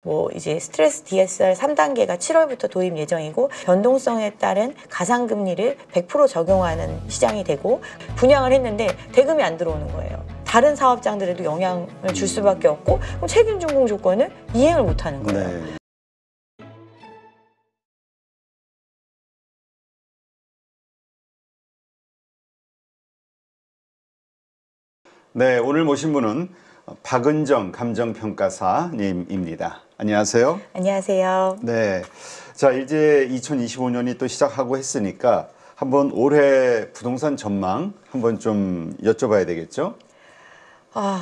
뭐 이제 스트레스 DSR 3단계가 7월부터 도입 예정이고 변동성에 따른 가상금리를 100% 적용하는 시장이 되고 분양을 했는데 대금이 안 들어오는 거예요. 다른 사업장들에도 영향을 줄 수밖에 없고 그럼 책임 준공 조건을 이행을 못 하는 거예요. 네. 네, 오늘 모신 분은 박은정 감정평가사님입니다. 안녕하세요. 안녕하세요. 네. 자, 이제 2025년이 또 시작하고 했으니까 한번 올해 부동산 전망 한번 좀 여쭤봐야 되겠죠?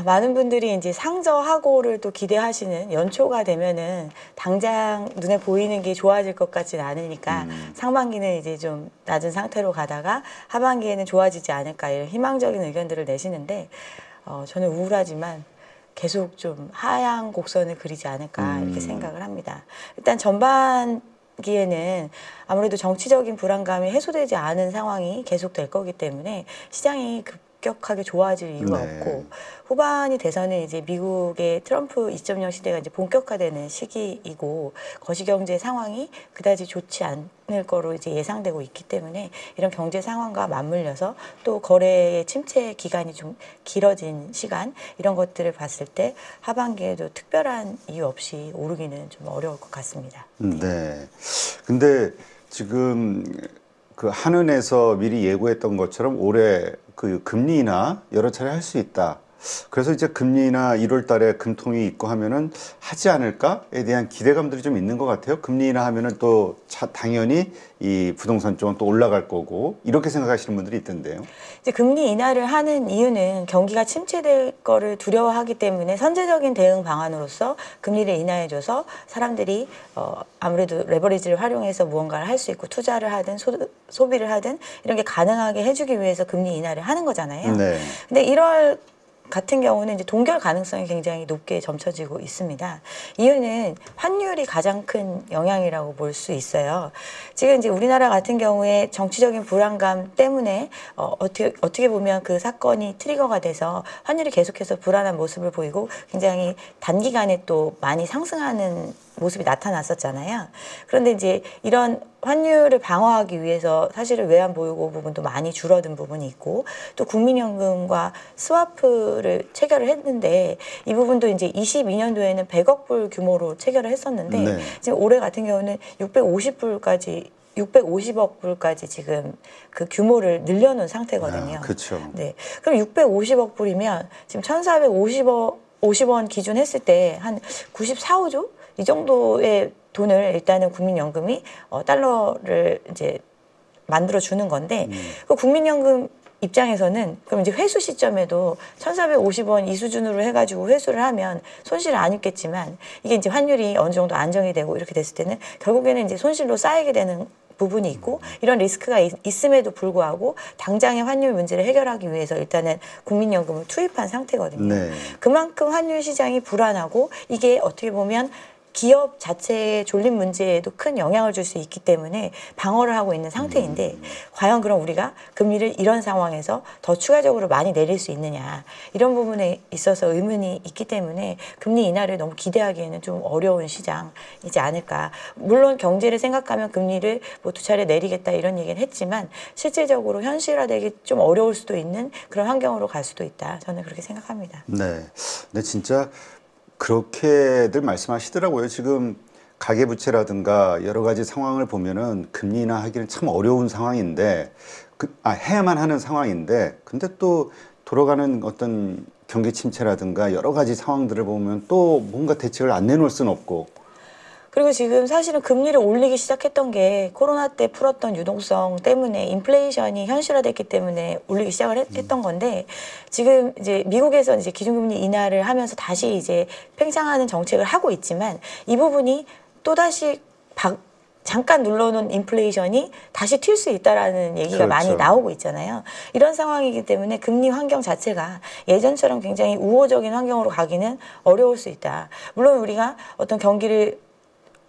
많은 분들이 이제 상저하고를 또 기대하시는 연초가 되면은 당장 눈에 보이는 게 좋아질 것 같지는 않으니까 상반기는 이제 좀 낮은 상태로 가다가 하반기에는 좋아지지 않을까 이런 희망적인 의견들을 내시는데 저는 우울하지만 계속 좀 하향 곡선을 그리지 않을까 이렇게 생각을 합니다. 일단 전반기에는 아무래도 정치적인 불안감이 해소되지 않은 상황이 계속될 거기 때문에 시장이 급격하게 좋아질 이유가 없고 후반이 돼서는 이제 미국의 트럼프 2.0 시대가 이제 본격화되는 시기이고 거시경제 상황이 그다지 좋지 않을 거로 이제 예상되고 있기 때문에 이런 경제 상황과 맞물려서 또 거래의 침체 기간이 좀 길어진 시간 이런 것들을 봤을 때 하반기에도 특별한 이유 없이 오르기는 좀 어려울 것 같습니다. 네. 근데 지금 그 한은에서 미리 예고했던 것처럼 올해 그 금리 인하 여러 차례 할 수 있다. 그래서 이제 금리 인하 1월 달에 금통이 있고 하면은 하지 않을까에 대한 기대감들이 좀 있는 것 같아요. 금리 인하 하면은 또 당연히 이 부동산 쪽은 또 올라갈 거고 이렇게 생각하시는 분들이 있던데요. 이제 금리 인하를 하는 이유는 경기가 침체될 거를 두려워하기 때문에 선제적인 대응 방안으로서 금리를 인하해줘서 사람들이 아무래도 레버리지를 활용해서 무언가를 할 수 있고 투자를 하든 소비를 하든 이런 게 가능하게 해주기 위해서 금리 인하를 하는 거잖아요. 네. 근데 1월 같은 경우는 이제 동결 가능성이 굉장히 높게 점쳐지고 있습니다. 이유는 환율이 가장 큰 영향이라고 볼 수 있어요. 지금 이제 우리나라 같은 경우에 정치적인 불안감 때문에 어떻게 보면 그 사건이 트리거가 돼서 환율이 계속해서 불안한 모습을 보이고 굉장히 단기간에 또 많이 상승하는 모습이 나타났었잖아요. 그런데 이제 이런 환율을 방어하기 위해서 사실은 외환 보유고 부분도 많이 줄어든 부분이 있고 또 국민연금과 스와프를 체결을 했는데 이 부분도 이제 22년도에는 100억 불 규모로 체결을 했었는데 네. 지금 올해 같은 경우는 650억 불까지 지금 그 규모를 늘려놓은 상태거든요. 그렇죠. 네. 그럼 650억 불이면 지금 1,450원 기준 했을 때 한 94~5조? 이 정도의 돈을 일단은 국민연금이 달러를 이제 만들어 주는 건데 그 국민연금 입장에서는 그럼 이제 회수 시점에도 1,450원 이 수준으로 해가지고 회수를 하면 손실을 안 입겠지만 이게 이제 환율이 어느 정도 안정이 되고 이렇게 됐을 때는 결국에는 이제 손실로 쌓이게 되는 부분이 있고 이런 리스크가 있음에도 불구하고 당장의 환율 문제를 해결하기 위해서 일단은 국민연금을 투입한 상태거든요. 네. 그만큼 환율 시장이 불안하고 이게 어떻게 보면 기업 자체의 졸림 문제에도 큰 영향을 줄 수 있기 때문에 방어를 하고 있는 상태인데 과연 그럼 우리가 금리를 이런 상황에서 더 추가적으로 많이 내릴 수 있느냐 이런 부분에 있어서 의문이 있기 때문에 금리 인하를 너무 기대하기에는 좀 어려운 시장이지 않을까. 물론 경제를 생각하면 금리를 뭐 2차례 내리겠다 이런 얘기는 했지만 실질적으로 현실화되기 좀 어려울 수도 있는 그런 환경으로 갈 수도 있다. 저는 그렇게 생각합니다. 네. 근데 진짜 그렇게들 말씀하시더라고요. 지금 가계부채라든가 여러 가지 상황을 보면은 금리 인하하기는 참 어려운 상황인데, 해야만 하는 상황인데, 근데 또 돌아가는 어떤 경기 침체라든가 여러 가지 상황들을 보면 또 뭔가 대책을 안 내놓을 수는 없고. 그리고 지금 사실은 금리를 올리기 시작했던 게 코로나 때 풀었던 유동성 때문에 인플레이션이 현실화됐기 때문에 올리기 시작을 했던 건데 지금 이제 미국에서 이제 기준금리 인하를 하면서 다시 이제 팽창하는 정책을 하고 있지만 이 부분이 또다시 잠깐 눌러놓은 인플레이션이 다시 튈 수 있다라는 얘기가 그렇죠. 많이 나오고 있잖아요. 이런 상황이기 때문에 금리 환경 자체가 예전처럼 굉장히 우호적인 환경으로 가기는 어려울 수 있다. 물론 우리가 어떤 경기를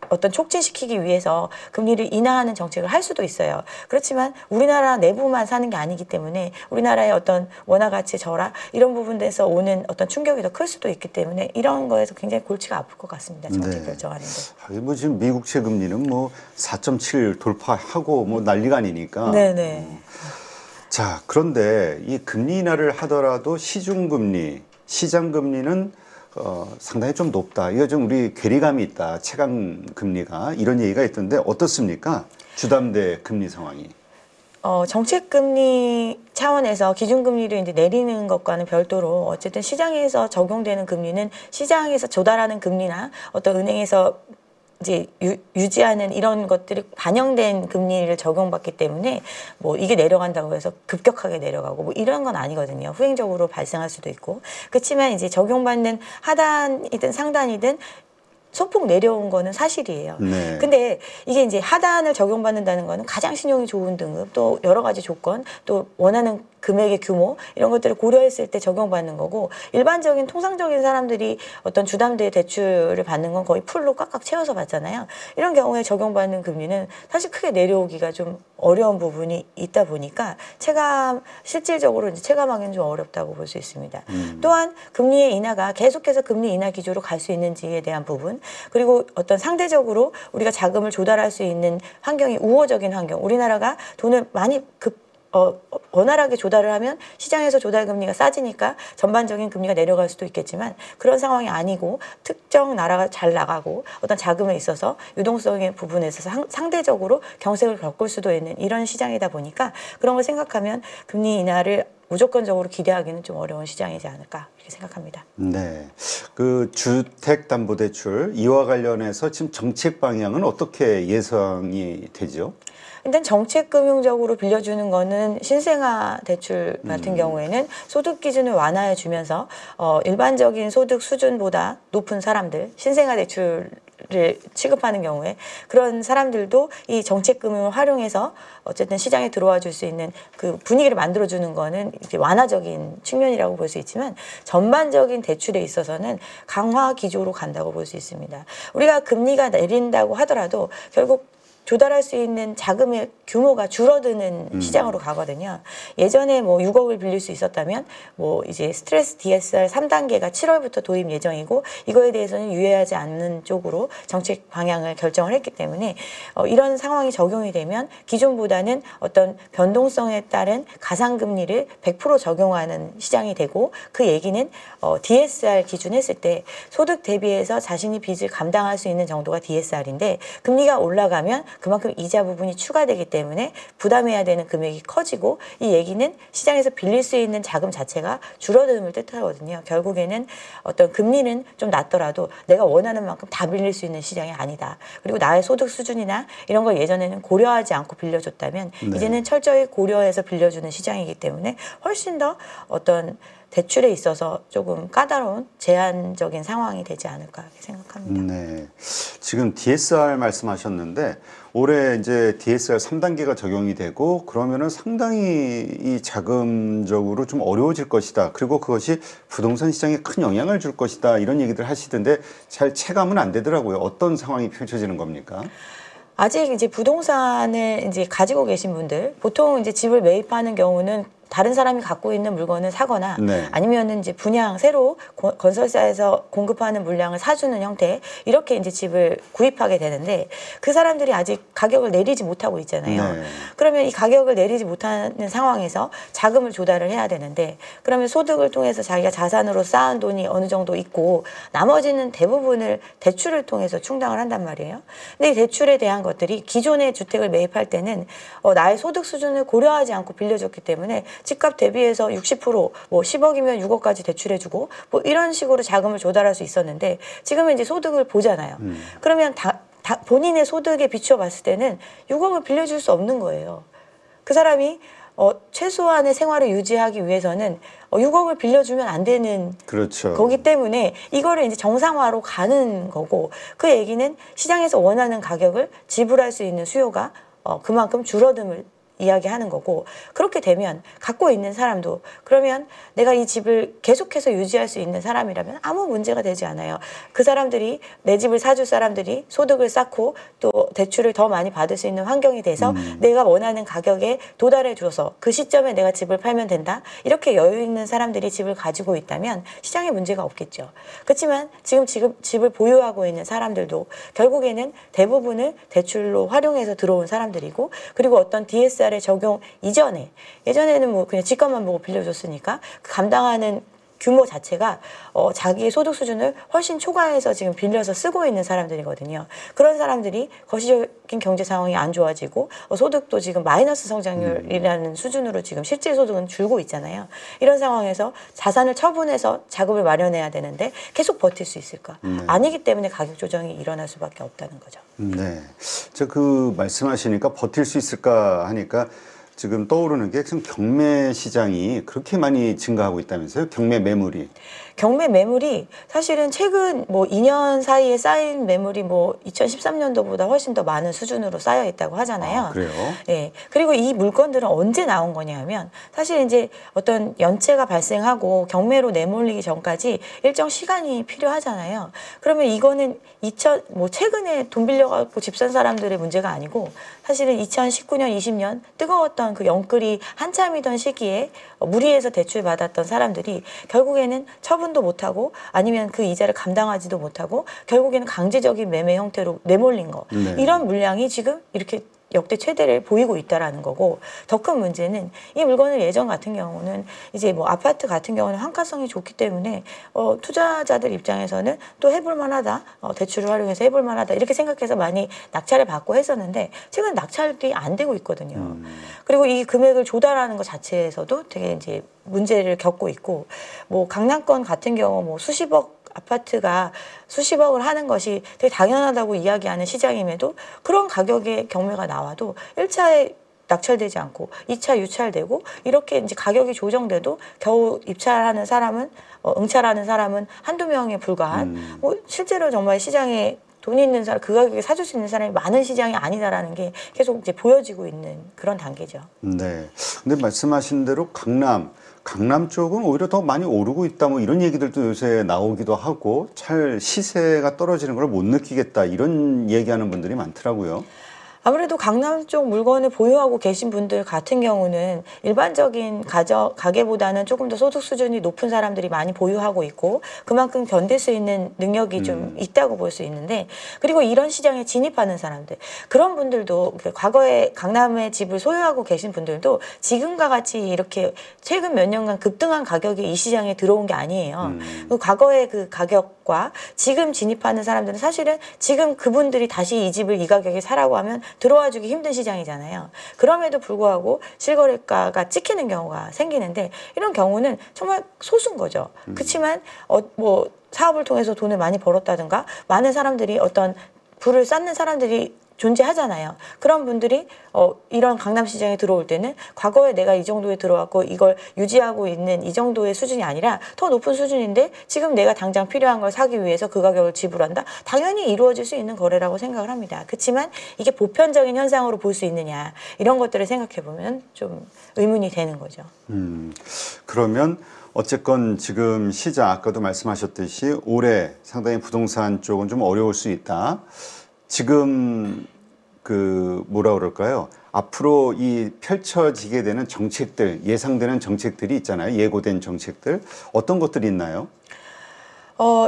어떤 촉진시키기 위해서 금리를 인하하는 정책을 할 수도 있어요. 그렇지만 우리나라 내부만 사는 게 아니기 때문에 우리나라의 어떤 원화 가치 절하 이런 부분에서 오는 어떤 충격이 더 클 수도 있기 때문에 이런 거에서 굉장히 골치가 아플 것 같습니다. 정책 결정하는데. 하긴 뭐 지금 미국채 금리는 뭐 4.7 돌파하고 뭐 난리가 아니니까. 네네. 자, 그런데 이 금리 인하를 하더라도 시중금리, 시장금리는 상당히 좀 높다. 이거 좀 우리 괴리감이 있다. 체감 금리가 이런 얘기가 있던데 어떻습니까? 주담대 금리 상황이. 정책금리 차원에서 기준금리를 이제 내리는 것과는 별도로 어쨌든 시장에서 적용되는 금리는 시장에서 조달하는 금리나 어떤 은행에서 이제 유지하는 이런 것들이 반영된 금리를 적용받기 때문에 뭐 이게 내려간다고 해서 급격하게 내려가고 뭐 이런 건 아니거든요. 후행적으로 발생할 수도 있고. 그렇지만 이제 적용받는 하단이든 상단이든 소폭 내려온 거는 사실이에요. 네. 근데 이게 이제 하단을 적용받는다는 거는 가장 신용이 좋은 등급, 또 여러 가지 조건, 또 원하는 금액의 규모 이런 것들을 고려했을 때 적용받는 거고, 일반적인 통상적인 사람들이 어떤 주담대 대출을 받는 건 거의 풀로 꽉꽉 채워서 받잖아요. 이런 경우에 적용받는 금리는 사실 크게 내려오기가 좀 어려운 부분이 있다 보니까 실질적으로 이제 체감하기는 좀 어렵다고 볼 수 있습니다. 또한 금리의 인하가 계속해서 금리 인하 기조로 갈 수 있는지에 대한 부분, 그리고 어떤 상대적으로 우리가 자금을 조달할 수 있는 환경이 우호적인 환경, 우리나라가 돈을 많이 원활하게 조달을 하면 시장에서 조달 금리가 싸지니까 전반적인 금리가 내려갈 수도 있겠지만 그런 상황이 아니고 특정 나라가 잘 나가고 어떤 자금에 있어서 유동성의 부분에 있어서 상대적으로 경색을 겪을 수도 있는 이런 시장이다 보니까 그런 걸 생각하면 금리 인하를 무조건적으로 기대하기는 좀 어려운 시장이지 않을까 이렇게 생각합니다. 네. 그 주택담보대출 이와 관련해서 지금 정책 방향은 어떻게 예상이 되죠? 일단 정책금융적으로 빌려주는 거는 신생아 대출 같은 경우에는 소득 기준을 완화해 주면서 일반적인 소득 수준보다 높은 사람들, 신생아 대출을 취급하는 경우에 그런 사람들도 이 정책금융을 활용해서 어쨌든 시장에 들어와 줄 수 있는 그 분위기를 만들어주는 거는 이제 완화적인 측면이라고 볼 수 있지만 전반적인 대출에 있어서는 강화 기조로 간다고 볼 수 있습니다. 우리가 금리가 내린다고 하더라도 결국 조달할 수 있는 자금의 규모가 줄어드는 시장으로 가거든요. 예전에 뭐 6억을 빌릴 수 있었다면 뭐 이제 스트레스 DSR 3단계가 7월부터 도입 예정이고 이거에 대해서는 유예하지 않는 쪽으로 정책 방향을 결정을 했기 때문에 이런 상황이 적용이 되면 기존보다는 어떤 변동성에 따른 가상금리를 100% 적용하는 시장이 되고 그 얘기는 DSR 기준 했을 때 소득 대비해서 자신이 빚을 감당할 수 있는 정도가 DSR인데 금리가 올라가면 그만큼 이자 부분이 추가되기 때문에 부담해야 되는 금액이 커지고 이 얘기는 시장에서 빌릴 수 있는 자금 자체가 줄어듦을 뜻하거든요. 결국에는 어떤 금리는 좀 낮더라도 내가 원하는 만큼 다 빌릴 수 있는 시장이 아니다. 그리고 나의 소득 수준이나 이런 걸 예전에는 고려하지 않고 빌려줬다면 이제는 철저히 고려해서 빌려주는 시장이기 때문에 훨씬 더 어떤 대출에 있어서 조금 까다로운 제한적인 상황이 되지 않을까 생각합니다. 네. 지금 DSR 말씀하셨는데 올해 이제 DSR 3단계가 적용이 되고 그러면은 상당히 이 자금적으로 좀 어려워질 것이다. 그리고 그것이 부동산 시장에 큰 영향을 줄 것이다. 이런 얘기들 하시던데 잘 체감은 안 되더라고요. 어떤 상황이 펼쳐지는 겁니까? 아직 이제 부동산을 이제 가지고 계신 분들, 보통 이제 집을 매입하는 경우는 다른 사람이 갖고 있는 물건을 사거나 아니면은 이제 분양 새로 건설사에서 공급하는 물량을 사주는 형태 이렇게 이제 집을 구입하게 되는데 그 사람들이 아직 가격을 내리지 못하고 있잖아요. 그러면 이 가격을 내리지 못하는 상황에서 자금을 조달을 해야 되는데 그러면 소득을 통해서 자기가 자산으로 쌓은 돈이 어느 정도 있고 나머지는 대부분을 대출을 통해서 충당을 한단 말이에요. 근데 이 대출에 대한 것들이 기존의 주택을 매입할 때는 나의 소득 수준을 고려하지 않고 빌려줬기 때문에 집값 대비해서 60%, 뭐 10억이면 6억까지 대출해주고 뭐 이런 식으로 자금을 조달할 수 있었는데 지금은 이제 소득을 보잖아요. 그러면 본인의 소득에 비추어 봤을 때는 6억을 빌려줄 수 없는 거예요. 그 사람이 최소한의 생활을 유지하기 위해서는 6억을 빌려주면 안 되는 거기 때문에 이거를 이제 정상화로 가는 거고 그 얘기는 시장에서 원하는 가격을 지불할 수 있는 수요가 그만큼 줄어듦을 이야기하는 거고, 그렇게 되면 갖고 있는 사람도 그러면 내가 이 집을 계속해서 유지할 수 있는 사람이라면 아무 문제가 되지 않아요. 그 사람들이 내 집을 사줄 사람들이 소득을 쌓고 또 대출을 더 많이 받을 수 있는 환경이 돼서 내가 원하는 가격에 도달해 줘서 그 시점에 내가 집을 팔면 된다. 이렇게 여유 있는 사람들이 집을 가지고 있다면 시장에 문제가 없겠죠. 그렇지만 지금 집을 보유하고 있는 사람들도 결국에는 대부분을 대출로 활용해서 들어온 사람들이고, 그리고 어떤 DSR의 적용 이전에, 예전에는 뭐 그냥 집값만 보고 빌려줬으니까 그 감당하는 규모 자체가 자기의 소득 수준을 훨씬 초과해서 지금 빌려서 쓰고 있는 사람들이거든요. 그런 사람들이 거시적인 경제 상황이 안 좋아지고 소득도 지금 마이너스 성장률이라는 수준으로 지금 실질 소득은 줄고 있잖아요. 이런 상황에서 자산을 처분해서 자금을 마련해야 되는데 계속 버틸 수 있을까? 아니기 때문에 가격 조정이 일어날 수밖에 없다는 거죠. 네, 저 그 말씀하시니까 버틸 수 있을까 하니까 지금 떠오르는 게 지금 경매 시장이 그렇게 많이 증가하고 있다면서요? 경매 매물이. 경매 매물이 사실은 최근 뭐 2년 사이에 쌓인 매물이 뭐 2013년도보다 훨씬 더 많은 수준으로 쌓여 있다고 하잖아요. 아, 그래요? 네. 그리고 이 물건들은 언제 나온 거냐면 사실 이제 어떤 연체가 발생하고 경매로 내몰리기 전까지 일정 시간이 필요하잖아요. 그러면 이거는 뭐 최근에 돈 빌려갖고 집 산 사람들의 문제가 아니고 사실은 2019년, 20년 뜨거웠던 그 영끌이 한참이던 시기에 무리해서 대출 받았던 사람들이 결국에는 처분도 못하고 아니면 그 이자를 감당하지도 못하고 결국에는 강제적인 매매 형태로 내몰린 거. 네. 이런 물량이 지금 이렇게 역대 최대를 보이고 있다라는 거고, 더 큰 문제는 이 물건을 예전 같은 경우는 이제 뭐 아파트 같은 경우는 환가성이 좋기 때문에 투자자들 입장에서는 또 해볼 만하다, 대출을 활용해서 해볼 만하다 이렇게 생각해서 많이 낙찰을 받고 했었는데 지금 낙찰이 안 되고 있거든요. 그리고 이 금액을 조달하는 것 자체에서도 되게 이제 문제를 겪고 있고, 뭐 강남권 같은 경우 뭐 수십억 아파트가 수십억을 하는 것이 되게 당연하다고 이야기하는 시장임에도 그런 가격의 경매가 나와도 1차에 낙찰되지 않고 2차 유찰되고 이렇게 이제 가격이 조정돼도 겨우 입찰하는 사람은 응찰하는 사람은 한두 명에 불과한 뭐 실제로 정말 시장에 돈 있는 사람, 그 가격에 사줄 수 있는 사람이 많은 시장이 아니다라는 게 계속 이제 보여지고 있는 그런 단계죠. 네. 근데 말씀하신 대로 강남 쪽은 오히려 더 많이 오르고 있다 뭐 이런 얘기들도 요새 나오기도 하고 잘 시세가 떨어지는 걸 못 느끼겠다 이런 얘기하는 분들이 많더라고요. 아무래도 강남 쪽 물건을 보유하고 계신 분들 같은 경우는 일반적인 가게보다는 조금 더 소득 수준이 높은 사람들이 많이 보유하고 있고 그만큼 견딜 수 있는 능력이 좀 있다고 볼 수 있는데, 그리고 이런 시장에 진입하는 사람들, 그런 분들도 과거에 강남에 집을 소유하고 계신 분들도 지금과 같이 이렇게 최근 몇 년간 급등한 가격에 이 시장에 들어온 게 아니에요. 그 과거의 그 가격과 지금 진입하는 사람들은 사실은 지금 그분들이 다시 이 집을 이 가격에 사라고 하면 들어와주기 힘든 시장이잖아요. 그럼에도 불구하고 실거래가가 찍히는 경우가 생기는데 이런 경우는 정말 소수인 거죠. 그렇지만 뭐 사업을 통해서 돈을 많이 벌었다든가 많은 사람들이 어떤 부를 쌓는 사람들이 존재하잖아요. 그런 분들이 이런 강남시장에 들어올 때는 과거에 내가 이 정도에 들어왔고 이걸 유지하고 있는 이 정도의 수준이 아니라 더 높은 수준인데 지금 내가 당장 필요한 걸 사기 위해서 그 가격을 지불한다? 당연히 이루어질 수 있는 거래라고 생각을 합니다. 그렇지만 이게 보편적인 현상으로 볼 수 있느냐 이런 것들을 생각해 보면 좀 의문이 되는 거죠. 그러면 어쨌건 지금 시장 아까도 말씀하셨듯이 올해 상당히 부동산 쪽은 좀 어려울 수 있다. 지금 그 뭐라 그럴까요? 앞으로 이 펼쳐지게 되는 정책들, 예상되는 정책들이 있잖아요. 예고된 정책들. 어떤 것들이 있나요?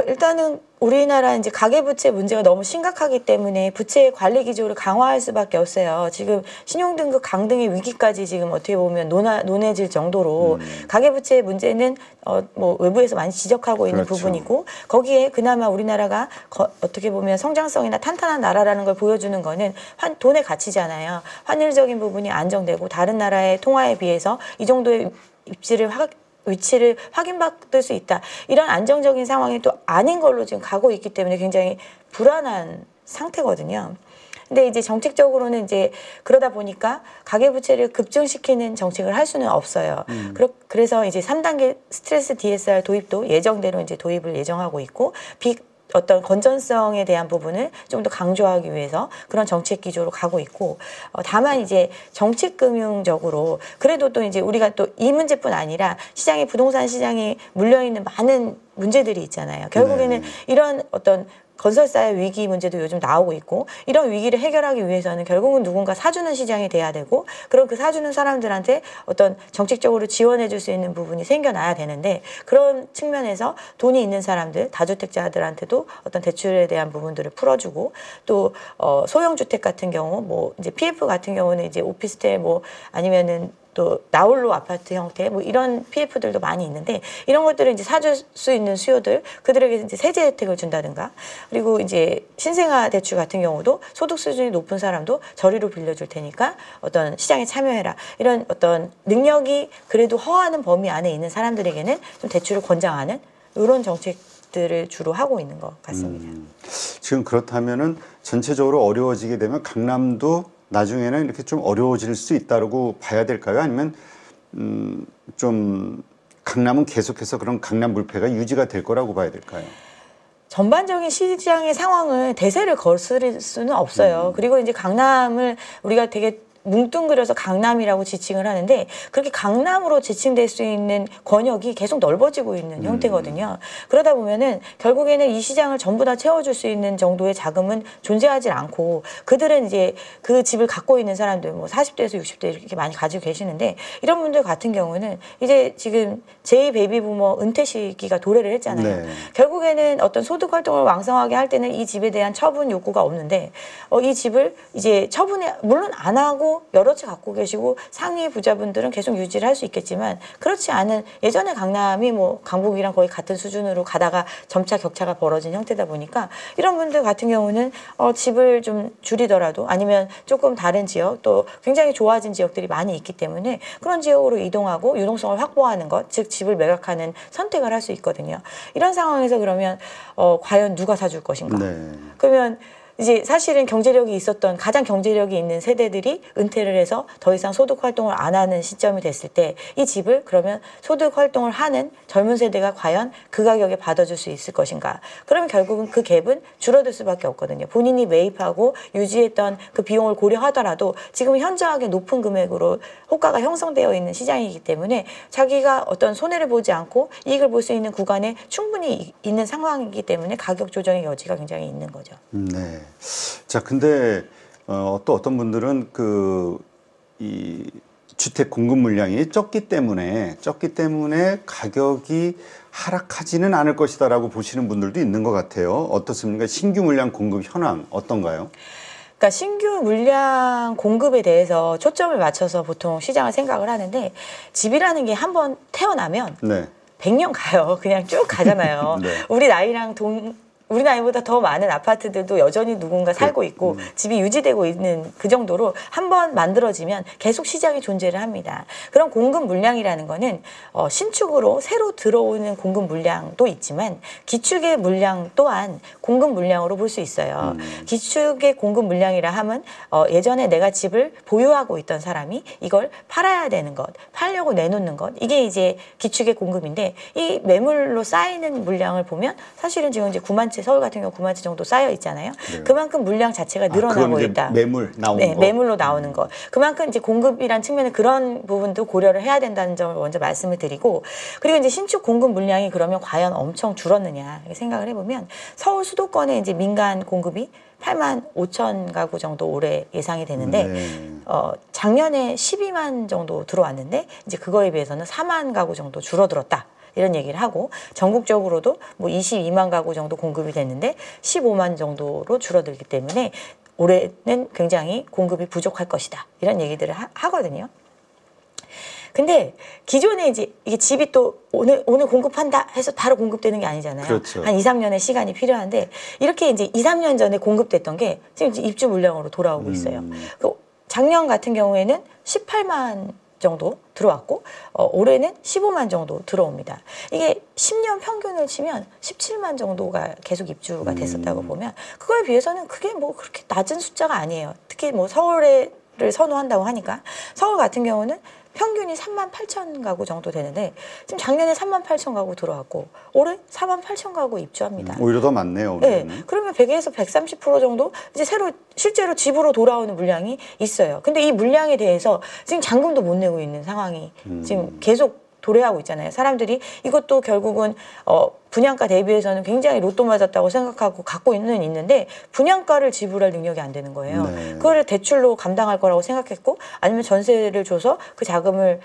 일단은 우리나라 이제 가계부채 문제가 너무 심각하기 때문에 부채 관리 기조를 강화할 수밖에 없어요. 지금 신용등급 강등의 위기까지 지금 어떻게 보면 논해질 정도로 가계부채 문제는 뭐 외부에서 많이 지적하고 있는 그렇죠. 부분이고, 거기에 그나마 우리나라가 어떻게 보면 성장성이나 탄탄한 나라라는 걸 보여주는 거는 돈의 가치잖아요. 환율적인 부분이 안정되고 다른 나라의 통화에 비해서 이 정도의 위치를 확인받을 수 있다. 이런 안정적인 상황이 또 아닌 걸로 지금 가고 있기 때문에 굉장히 불안한 상태거든요. 근데 이제 정책적으로는 이제 그러다 보니까 가계부채를 급증시키는 정책을 할 수는 없어요. 그래서 이제 3단계 스트레스 DSR 도입도 예정대로 이제 도입을 예정하고 있고 어떤 건전성에 대한 부분을 좀 더 강조하기 위해서 그런 정책 기조로 가고 있고, 다만 이제 정책금융적으로 그래도 또 이제 우리가 또 이 문제뿐 아니라 시장에 부동산 시장에 물려 있는 많은 문제들이 있잖아요. 결국에는 네. 이런 어떤 건설사의 위기 문제도 요즘 나오고 있고, 이런 위기를 해결하기 위해서는 결국은 누군가 사주는 시장이 돼야 되고, 그런 그 사주는 사람들한테 어떤 정책적으로 지원해 줄 수 있는 부분이 생겨나야 되는데, 그런 측면에서 돈이 있는 사람들, 다주택자들한테도 어떤 대출에 대한 부분들을 풀어주고, 또 소형주택 같은 경우 뭐 이제 PF 같은 경우는 이제 오피스텔 뭐 아니면은 또 나홀로 아파트 형태 뭐 이런 PF들도 많이 있는데, 이런 것들을 이제 사줄 수 있는 수요들, 그들에게 이제 세제 혜택을 준다든가, 그리고 이제 신생아 대출 같은 경우도 소득 수준이 높은 사람도 저리로 빌려줄 테니까 어떤 시장에 참여해라, 이런 어떤 능력이 그래도 허하는 범위 안에 있는 사람들에게는 좀 대출을 권장하는 이런 정책들을 주로 하고 있는 것 같습니다. 지금 그렇다면은 전체적으로 어려워지게 되면 강남도 나중에는 이렇게 좀 어려워질 수 있다고 봐야 될까요? 아니면 좀 강남은 계속해서 그런 강남 물패가 유지가 될 거라고 봐야 될까요? 전반적인 시장의 상황을 대세를 거스를 수는 없어요. 그리고 이제 강남을 우리가 되게 뭉뚱그려서 강남이라고 지칭을 하는데, 그렇게 강남으로 지칭될 수 있는 권역이 계속 넓어지고 있는 형태거든요. 그러다 보면은 결국에는 이 시장을 전부 다 채워줄 수 있는 정도의 자금은 존재하지 않고, 그들은 이제 그 집을 갖고 있는 사람들, 뭐 40대에서 60대 이렇게 많이 가지고 계시는데, 이런 분들 같은 경우는 이제 지금 제2 베이비 부머 은퇴 시기가 도래를 했잖아요. 네. 결국에는 어떤 소득 활동을 왕성하게 할 때는 이 집에 대한 처분 욕구가 없는데, 이 집을 이제 처분에 물론 안 하고 여러 채 갖고 계시고 상위 부자분들은 계속 유지를 할 수 있겠지만, 그렇지 않은 예전에 강남이 뭐 강북이랑 거의 같은 수준으로 가다가 점차 격차가 벌어진 형태다 보니까, 이런 분들 같은 경우는 집을 좀 줄이더라도 아니면 조금 다른 지역, 또 굉장히 좋아진 지역들이 많이 있기 때문에 그런 지역으로 이동하고 유동성을 확보하는 것, 즉 집을 매각하는 선택을 할 수 있거든요. 이런 상황에서 그러면 과연 누가 사줄 것인가? 네. 그러면 이제 사실은 경제력이 있었던, 가장 경제력이 있는 세대들이 은퇴를 해서 더 이상 소득 활동을 안 하는 시점이 됐을 때, 이 집을 그러면 소득 활동을 하는 젊은 세대가 과연 그 가격에 받아줄 수 있을 것인가? 그러면 결국은 그 갭은 줄어들 수밖에 없거든요. 본인이 매입하고 유지했던 그 비용을 고려하더라도 지금 현저하게 높은 금액으로 호가가 형성되어 있는 시장이기 때문에 자기가 어떤 손해를 보지 않고 이익을 볼 수 있는 구간에 충분히 있는 상황이기 때문에 가격 조정의 여지가 굉장히 있는 거죠. 네. 자, 근데 또 어떤 분들은 이 주택 공급 물량이 적기 때문에 가격이 하락하지는 않을 것이다라고 보시는 분들도 있는 것 같아요. 어떻습니까? 신규 물량 공급 현황 어떤가요? 그러니까 신규 물량 공급에 대해서 초점을 맞춰서 보통 시장을 생각을 하는데, 집이라는 게 한번 태어나면 네. 100년 가요. 그냥 쭉 가잖아요. 네. 우리 나이보다 더 많은 아파트들도 여전히 누군가 살고 있고 집이 유지되고 있는 그 정도로 한번 만들어지면 계속 시장이 존재를 합니다. 그런 공급 물량이라는 거는 신축으로 새로 들어오는 공급 물량도 있지만 기축의 물량 또한 공급 물량으로 볼 수 있어요. 기축의 공급 물량이라 하면 예전에 내가 집을 보유하고 있던 사람이 이걸 팔아야 되는 것, 팔려고 내놓는 것, 이게 이제 기축의 공급인데, 이 매물로 쌓이는 물량을 보면 사실은 지금 이제 9만 채, 서울 같은 경우 9만 채 정도 쌓여 있잖아요. 네. 그만큼 물량 자체가 늘어나고 있다. 매물 나온 네, 거. 매물로 나오는 거. 그만큼 이제 공급이란 측면에 그런 부분도 고려를 해야 된다는 점을 먼저 말씀을 드리고, 그리고 이제 신축 공급 물량이 그러면 과연 엄청 줄었느냐 생각을 해보면, 서울 수도권의 이제 민간 공급이 8만 5천 가구 정도 올해 예상이 되는데, 네. 작년에 12만 정도 들어왔는데 이제 그거에 비해서는 4만 가구 정도 줄어들었다, 이런 얘기를 하고, 전국적으로도 뭐 22만 가구 정도 공급이 됐는데 15만 정도로 줄어들기 때문에 올해는 굉장히 공급이 부족할 것이다, 이런 얘기들을 하거든요. 근데 기존에 이제 이게 집이 또 오늘 공급한다 해서 바로 공급되는 게 아니잖아요. 그렇죠. 한 2, 3년의 시간이 필요한데, 이렇게 이제 2, 3년 전에 공급됐던 게 지금 이제 입주 물량으로 돌아오고 있어요. 작년 같은 경우에는 18만 정도 들어왔고, 올해는 15만 정도 들어옵니다. 이게 10년 평균을 치면 17만 정도가 계속 입주가 됐었다고 보면, 그거에 비해서는 그게 뭐 그렇게 낮은 숫자가 아니에요. 특히 뭐 서울을 선호한다고 하니까, 서울 같은 경우는 평균이 38,000 가구 정도 되는데 지금 작년에 38,000 가구 들어왔고 올해 48,000 가구 입주합니다. 오히려 더 많네요. 네, 올해는. 그러면 100에서 130% 정도 이제 새로 실제로 집으로 돌아오는 물량이 있어요. 근데 이 물량에 대해서 지금 잔금도 못 내고 있는 상황이 지금 계속 도래하고 있잖아요. 사람들이 이것도 결국은 분양가 대비해서는 굉장히 로또 맞았다고 생각하고 갖고 있는데 분양가를 지불할 능력이 안 되는 거예요. 네. 그거를 대출로 감당할 거라고 생각했고 아니면 전세를 줘서 그 자금을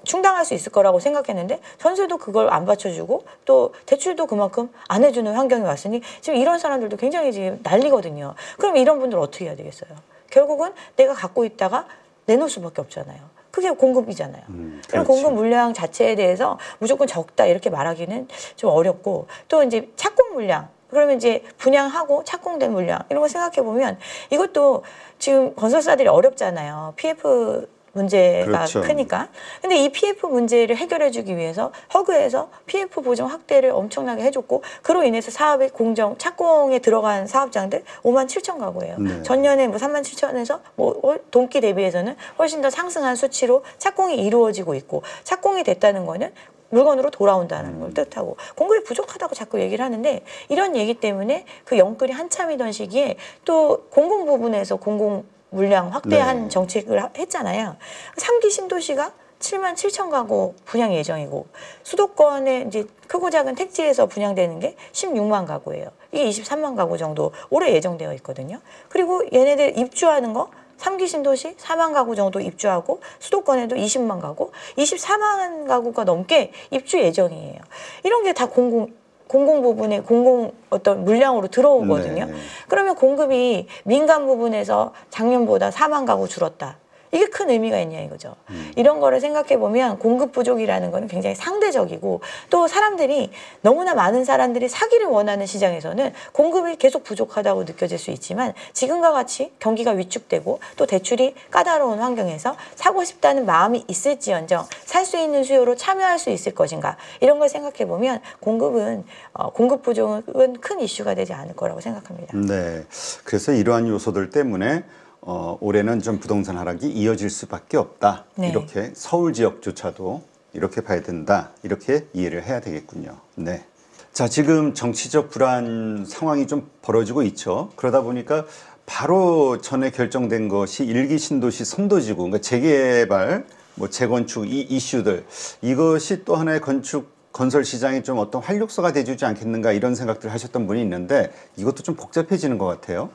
충당할 수 있을 거라고 생각했는데 전세도 그걸 안 받쳐주고 또 대출도 그만큼 안 해주는 환경이 왔으니 지금 이런 사람들도 굉장히 지금 난리거든요. 그럼 이런 분들 어떻게 해야 되겠어요? 결국은 내가 갖고 있다가 내놓을 수밖에 없잖아요. 그게 공급이잖아요. 이런 그렇죠. 공급 물량 자체에 대해서 무조건 적다 이렇게 말하기는 좀 어렵고 또 이제 착공 물량 그러면 이제 분양하고 착공된 물량 이런 거 생각해 보면 이것도 지금 건설사들이 어렵잖아요. PF 문제가 그렇죠. 크니까. 근데 이 PF 문제를 해결해 주기 위해서 허그에서 PF 보증 확대를 엄청나게 해줬고 그로 인해서 사업의 공정, 착공에 들어간 사업장들 57,000 가구예요. 네. 전년에 뭐 37,000에서 뭐 동기 대비해서는 훨씬 더 상승한 수치로 착공이 이루어지고 있고 착공이 됐다는 거는 물건으로 돌아온다는 걸 뜻하고 공급이 부족하다고 자꾸 얘기를 하는데 이런 얘기 때문에 그 영끌이 한참이던 시기에 또 공공 부분에서 공공 물량 확대한 네. 정책을 했잖아요. 3기 신도시가 77,000 가구 분양 예정이고 수도권에 이제 크고 작은 택지에서 분양되는 게 16만 가구예요. 이게 23만 가구 정도 올해 예정되어 있거든요. 그리고 얘네들 입주하는 거 3기 신도시 4만 가구 정도 입주하고 수도권에도 20만 가구, 24만 가구가 넘게 입주 예정이에요. 이런 게 다 공공 부분에 공공 어떤 물량으로 들어오거든요. 네. 그러면 공급이 민간 부분에서 작년보다 4만 가구 줄었다. 이게 큰 의미가 있냐 이거죠. 이런 거를 생각해 보면 공급 부족이라는 거는 굉장히 상대적이고 또 사람들이 너무나 많은 사람들이 사기를 원하는 시장에서는 공급이 계속 부족하다고 느껴질 수 있지만 지금과 같이 경기가 위축되고 또 대출이 까다로운 환경에서 사고 싶다는 마음이 있을지언정 살 수 있는 수요로 참여할 수 있을 것인가 이런 걸 생각해 보면 공급 부족은 큰 이슈가 되지 않을 거라고 생각합니다. 네. 그래서 이러한 요소들 때문에 올해는 좀 부동산 하락이 이어질 수밖에 없다. 네. 이렇게 서울 지역조차도 이렇게 봐야 된다. 이렇게 이해를 해야 되겠군요. 네. 자, 지금 정치적 불안 상황이 좀 벌어지고 있죠. 그러다 보니까 바로 전에 결정된 것이 일기 신도시 선도지구, 그러니까 재개발, 뭐 재건축 이 이슈들 이것이 또 하나의 건설 시장에 좀 어떤 활력소가 되주지 않겠는가 이런 생각들을 하셨던 분이 있는데 이것도 좀 복잡해지는 것 같아요.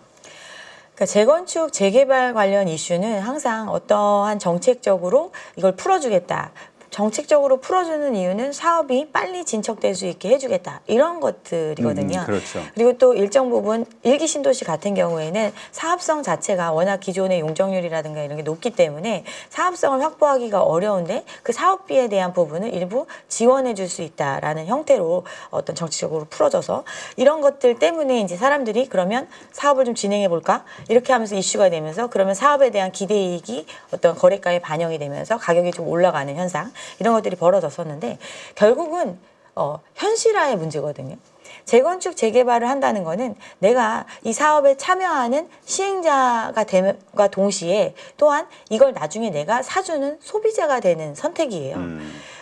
그러니까 재건축, 재개발 관련 이슈는 항상 어떠한 정책적으로 이걸 풀어주겠다. 정책적으로 풀어주는 이유는 사업이 빨리 진척될 수 있게 해주겠다. 이런 것들이거든요. 그렇죠. 그리고 또 일정 부분 일기 신도시 같은 경우에는 사업성 자체가 워낙 기존의 용적률이라든가 이런 게 높기 때문에 사업성을 확보하기가 어려운데 그 사업비에 대한 부분을 일부 지원해 줄 수 있다라는 형태로 어떤 정치적으로 풀어져서 이런 것들 때문에 이제 사람들이 그러면 사업을 좀 진행해 볼까? 이렇게 하면서 이슈가 되면서 그러면 사업에 대한 기대이익이 어떤 거래가에 반영이 되면서 가격이 좀 올라가는 현상 이런 것들이 벌어졌었는데 결국은 현실화의 문제거든요. 재건축, 재개발을 한다는 거는 내가 이 사업에 참여하는 시행자가 됨과 동시에 또한 이걸 나중에 내가 사주는 소비자가 되는 선택이에요.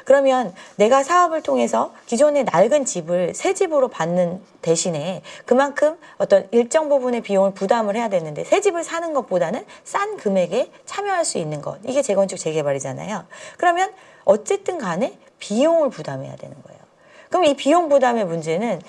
그러면 내가 사업을 통해서 기존의 낡은 집을 새 집으로 받는 대신에 그만큼 어떤 일정 부분의 비용을 부담을 해야 되는데 새 집을 사는 것보다는 싼 금액에 참여할 수 있는 것. 이게 재건축, 재개발이잖아요. 그러면 어쨌든 간에 비용을 부담해야 되는 거예요. 그럼 이 비용 부담의 문제는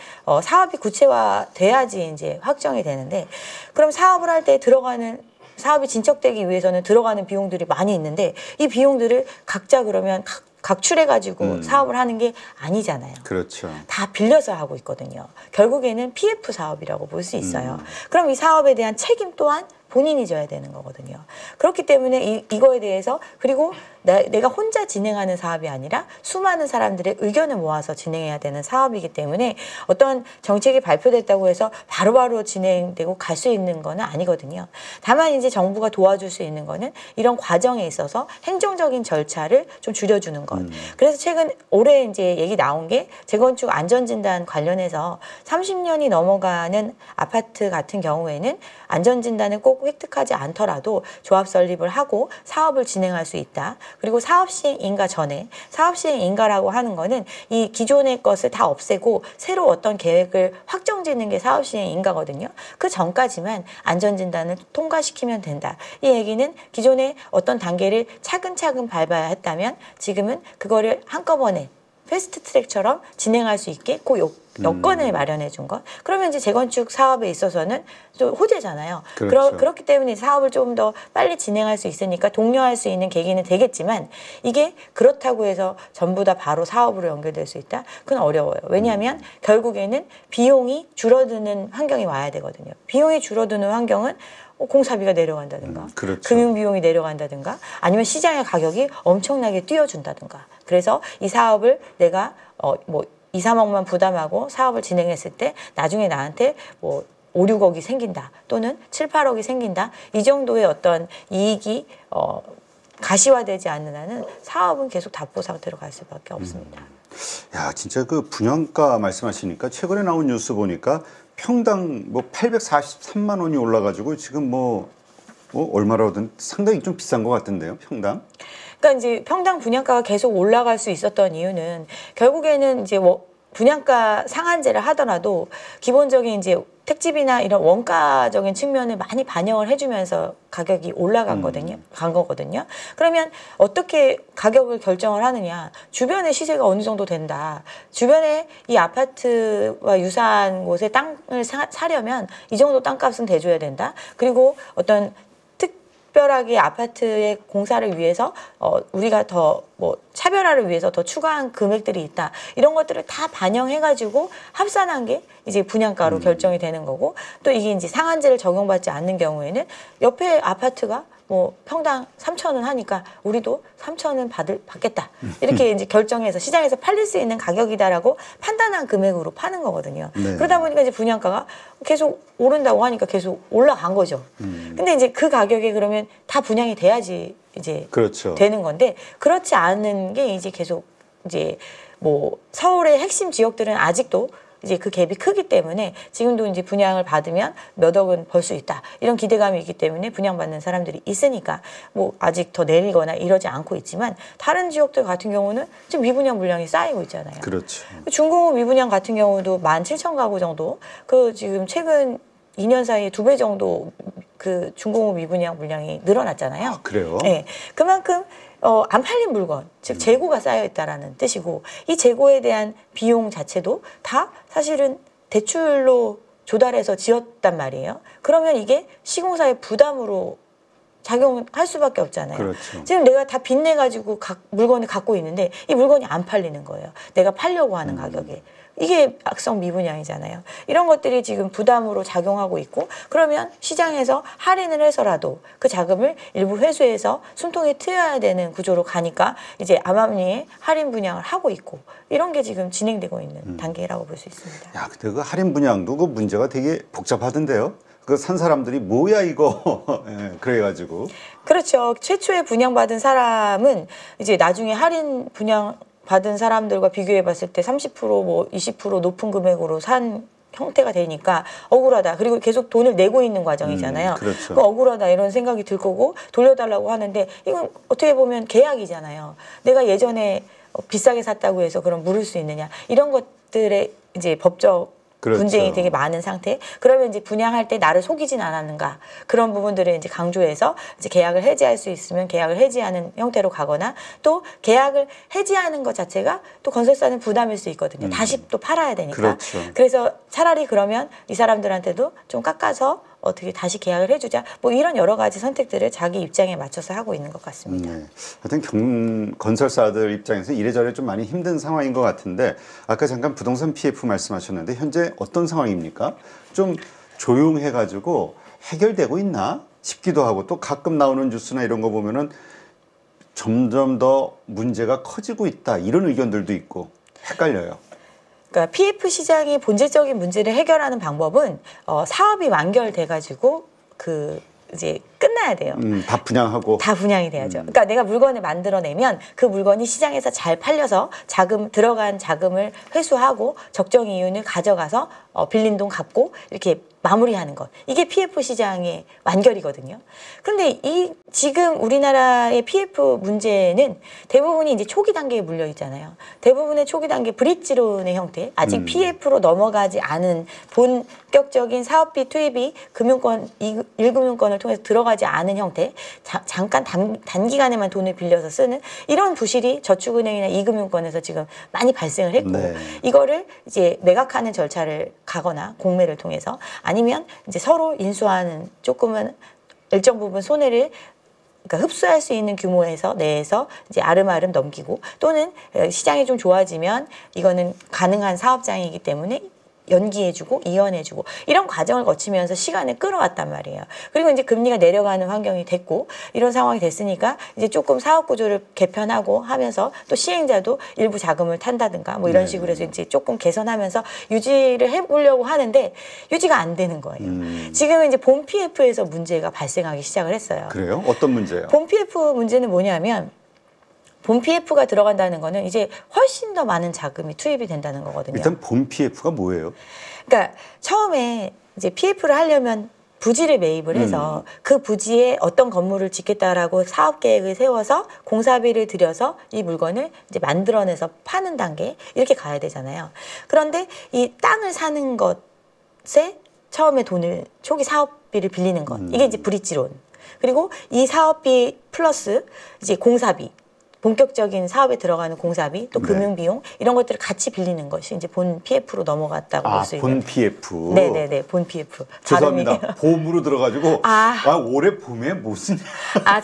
사업이 구체화돼야지 이제 확정이 되는데 그럼 사업을 할 때 들어가는 사업이 진척되기 위해서는 들어가는 비용들이 많이 있는데 이 비용들을 각자 그러면 각출해가지고 사업을 하는 게 아니잖아요. 그렇죠. 다 빌려서 하고 있거든요. 결국에는 PF 사업이라고 볼 수 있어요. 그럼 이 사업에 대한 책임 또한 본인이 져야 되는 거거든요. 그렇기 때문에 이거에 대해서 그리고 내가 혼자 진행하는 사업이 아니라 수많은 사람들의 의견을 모아서 진행해야 되는 사업이기 때문에 어떤 정책이 발표됐다고 해서 바로바로 진행되고 갈 수 있는 건 아니거든요. 다만 이제 정부가 도와줄 수 있는 거는 이런 과정에 있어서 행정적인 절차를 좀 줄여주는 것. 그래서 최근 올해 이제 얘기 나온 게 재건축 안전진단 관련해서 30년이 넘어가는 아파트 같은 경우에는 안전진단을 꼭 획득하지 않더라도 조합 설립을 하고 사업을 진행할 수 있다. 그리고 사업 시행 인가 전에 사업 시행 인가라고 하는 거는 이 기존의 것을 다 없애고 새로 어떤 계획을 확정짓는 게 사업 시행 인가거든요. 그 전까지만 안전진단을 통과시키면 된다. 이 얘기는 기존에 어떤 단계를 차근차근 밟아야 했다면 지금은 그거를 한꺼번에 패스트 트랙처럼 진행할 수 있게 그 여건을 마련해 준 것. 그러면 이제 재건축 사업에 있어서는 좀 호재잖아요. 그렇죠. 그렇기 때문에 사업을 좀 더 빨리 진행할 수 있으니까 독려할 수 있는 계기는 되겠지만 이게 그렇다고 해서 전부 다 바로 사업으로 연결될 수 있다? 그건 어려워요. 왜냐하면 결국에는 비용이 줄어드는 환경이 와야 되거든요. 비용이 줄어드는 환경은 공사비가 내려간다든가 그렇죠. 금융비용이 내려간다든가 아니면 시장의 가격이 엄청나게 뛰어준다든가 그래서 이 사업을 내가 뭐 2, 3억만 부담하고 사업을 진행했을 때 나중에 나한테 뭐 5, 6억이 생긴다 또는 7, 8억이 생긴다 이 정도의 어떤 이익이 가시화되지 않는 한은 사업은 계속 답보 상태로 갈 수밖에 없습니다. 야, 진짜 그 분양가 말씀하시니까 최근에 나온 뉴스 보니까 평당 뭐 843만 원이 올라가지고 지금 뭐 얼마라든 상당히 좀 비싼 것 같은데요, 평당? 그러니까 이제 평당 분양가가 계속 올라갈 수 있었던 이유는 결국에는 이제 분양가 상한제를 하더라도 기본적인 이제 택지비나 이런 원가적인 측면을 많이 반영을 해주면서 가격이 올라간 간 거거든요. 그러면 어떻게 가격을 결정을 하느냐? 주변의 시세가 어느 정도 된다. 주변에 이 아파트와 유사한 곳에 땅을 사려면 이 정도 땅값은 대줘야 된다. 그리고 어떤 특별하게 아파트의 공사를 위해서 우리가 더 차별화를 위해서 더 추가한 금액들이 있다. 이런 것들을 다 반영해가지고 합산한 게 이제 분양가로 결정이 되는 거고 또 이게 이제 상한제를 적용받지 않는 경우에는 옆에 아파트가 뭐 평당 3,000원 하니까 우리도 3,000원 받겠다. 이렇게 이제 결정해서 시장에서 팔릴 수 있는 가격이다라고 판단한 금액으로 파는 거거든요. 네. 그러다 보니까 이제 분양가가 계속 오른다고 하니까 계속 올라간 거죠. 근데 이제 그 가격에 그러면 다 분양이 돼야지 이제 그렇죠. 되는 건데 그렇지 않은 게 이제 계속 이제 뭐 서울의 핵심 지역들은 아직도 이제 그 갭이 크기 때문에 지금도 이제 분양을 받으면 몇 억은 벌 수 있다. 이런 기대감이 있기 때문에 분양받는 사람들이 있으니까 뭐 아직 더 내리거나 이러지 않고 있지만 다른 지역들 같은 경우는 지금 미분양 물량이 쌓이고 있잖아요. 그렇죠. 중공업 미분양 같은 경우도 17,000가구 정도 그 지금 최근 2년 사이에 2배 정도 그 중공업 미분양 물량이 늘어났잖아요. 아, 그래요? 네. 그만큼 안 팔린 물건, 즉 재고가 쌓여 있다라는 뜻이고 이 재고에 대한 비용 자체도 다 사실은 대출로 조달해서 지었단 말이에요. 그러면 이게 시공사의 부담으로 작용할 수밖에 없잖아요. 그렇죠. 지금 내가 다 빚내 가지고 물건을 갖고 있는데 이 물건이 안 팔리는 거예요. 내가 팔려고 하는 가격에. 이게 악성 미분양이잖아요. 이런 것들이 지금 부담으로 작용하고 있고 그러면 시장에서 할인을 해서라도 그 자금을 일부 회수해서 숨통에 트여야 되는 구조로 가니까 이제 암암리에 할인 분양을 하고 있고 이런 게 지금 진행되고 있는 단계라고 볼 수 있습니다. 야, 근데 그 할인 분양도 그 문제가 되게 복잡하던데요. 그 산 사람들이 뭐야 이거 예, 그래가지고 그렇죠. 최초에 분양받은 사람은 이제 나중에 할인 분양 받은 사람들과 비교해 봤을 때 30%뭐 20% 높은 금액으로 산 형태가 되니까 억울하다. 그리고 계속 돈을 내고 있는 과정이잖아요. 그렇죠. 그 억울하다 이런 생각이 들 거고 돌려달라고 하는데 이건 어떻게 보면 계약이잖아요. 내가 예전에 비싸게 샀다고 해서 그럼 물을 수 있느냐. 이런 것들의 이제 법적 그렇죠. 분쟁이 되게 많은 상태. 그러면 이제 분양할 때 나를 속이진 않았는가 그런 부분들을 이제 강조해서 이제 계약을 해지할 수 있으면 계약을 해지하는 형태로 가거나 또 계약을 해지하는 것 자체가 또 건설사는 부담일 수 있거든요. 다시 또 팔아야 되니까. 그렇죠. 그래서 차라리 그러면 이 사람들한테도 좀 깎아서 어떻게 다시 계약을 해주자. 뭐 이런 여러 가지 선택들을 자기 입장에 맞춰서 하고 있는 것 같습니다. 네. 하여튼 건설사들 입장에서 이래저래 좀 많이 힘든 상황인 것 같은데 아까 잠깐 부동산 PF 말씀하셨는데 현재 어떤 상황입니까? 좀 조용해가지고 해결되고 있나 싶기도 하고 또 가끔 나오는 뉴스나 이런 거 보면은 점점 더 문제가 커지고 있다 이런 의견들도 있고 헷갈려요. 그러니까 PF 시장의 본질적인 문제를 해결하는 방법은 사업이 완결돼가지고 이제 끝나야 돼요. 다 분양하고. 다 분양이 돼야죠. 그러니까 내가 물건을 만들어내면 그 물건이 시장에서 잘 팔려서 들어간 자금을 회수하고 적정 이윤을 가져가서 빌린 돈 갚고 이렇게 마무리하는 것. 이게 PF 시장의 완결이거든요. 그런데 지금 우리나라의 PF 문제는 대부분이 이제 초기 단계에 물려 있잖아요. 대부분의 초기 단계 브릿지론의 형태, 아직 PF로 넘어가지 않은 본격적인 사업비 투입이 금융권, 1금융권을 통해서 들어가지 않은 형태, 잠깐 단기간에만 돈을 빌려서 쓰는 이런 부실이 저축은행이나 2금융권에서 지금 많이 발생을 했고, 네. 이거를 이제 매각하는 절차를 가거나 공매를 통해서 아니면 이제 서로 인수하는 조금은 일정 부분 손해를 그러니까 흡수할 수 있는 규모에서 내에서 이제 아름아름 넘기고 또는 시장이 좀 좋아지면 이거는 가능한 사업장이기 때문에 연기해주고 이연해주고 이런 과정을 거치면서 시간을 끌어왔단 말이에요. 그리고 이제 금리가 내려가는 환경이 됐고 이런 상황이 됐으니까 이제 조금 사업 구조를 개편하고 하면서 또 시행자도 일부 자금을 탄다든가 뭐 이런 식으로 해서 이제 조금 개선하면서 유지를 해보려고 하는데 유지가 안 되는 거예요. 지금은 이제 본 PF에서 문제가 발생하기 시작을 했어요. 그래요? 어떤 문제예요? 본 PF 문제는 뭐냐면 본 PF가 들어간다는 거는 이제 훨씬 더 많은 자금이 투입이 된다는 거거든요. 일단 본 PF가 뭐예요? 그러니까 처음에 이제 PF를 하려면 부지를 매입을 해서 그 부지에 어떤 건물을 짓겠다라고 사업 계획을 세워서 공사비를 들여서 이 물건을 이제 만들어내서 파는 단계 이렇게 가야 되잖아요. 그런데 이 땅을 사는 것에 처음에 돈을 초기 사업비를 빌리는 것 이게 이제 브릿지론. 그리고 이 사업비 플러스 이제 공사비. 본격적인 사업에 들어가는 공사비, 또 네. 금융비용 이런 것들을 같이 빌리는 것이 이제 본 PF로 넘어갔다고 볼 수 있는. 본 PF. 네네네, 본 PF. 죄송합니다. 봄으로 들어가지고 올해 봄에 무슨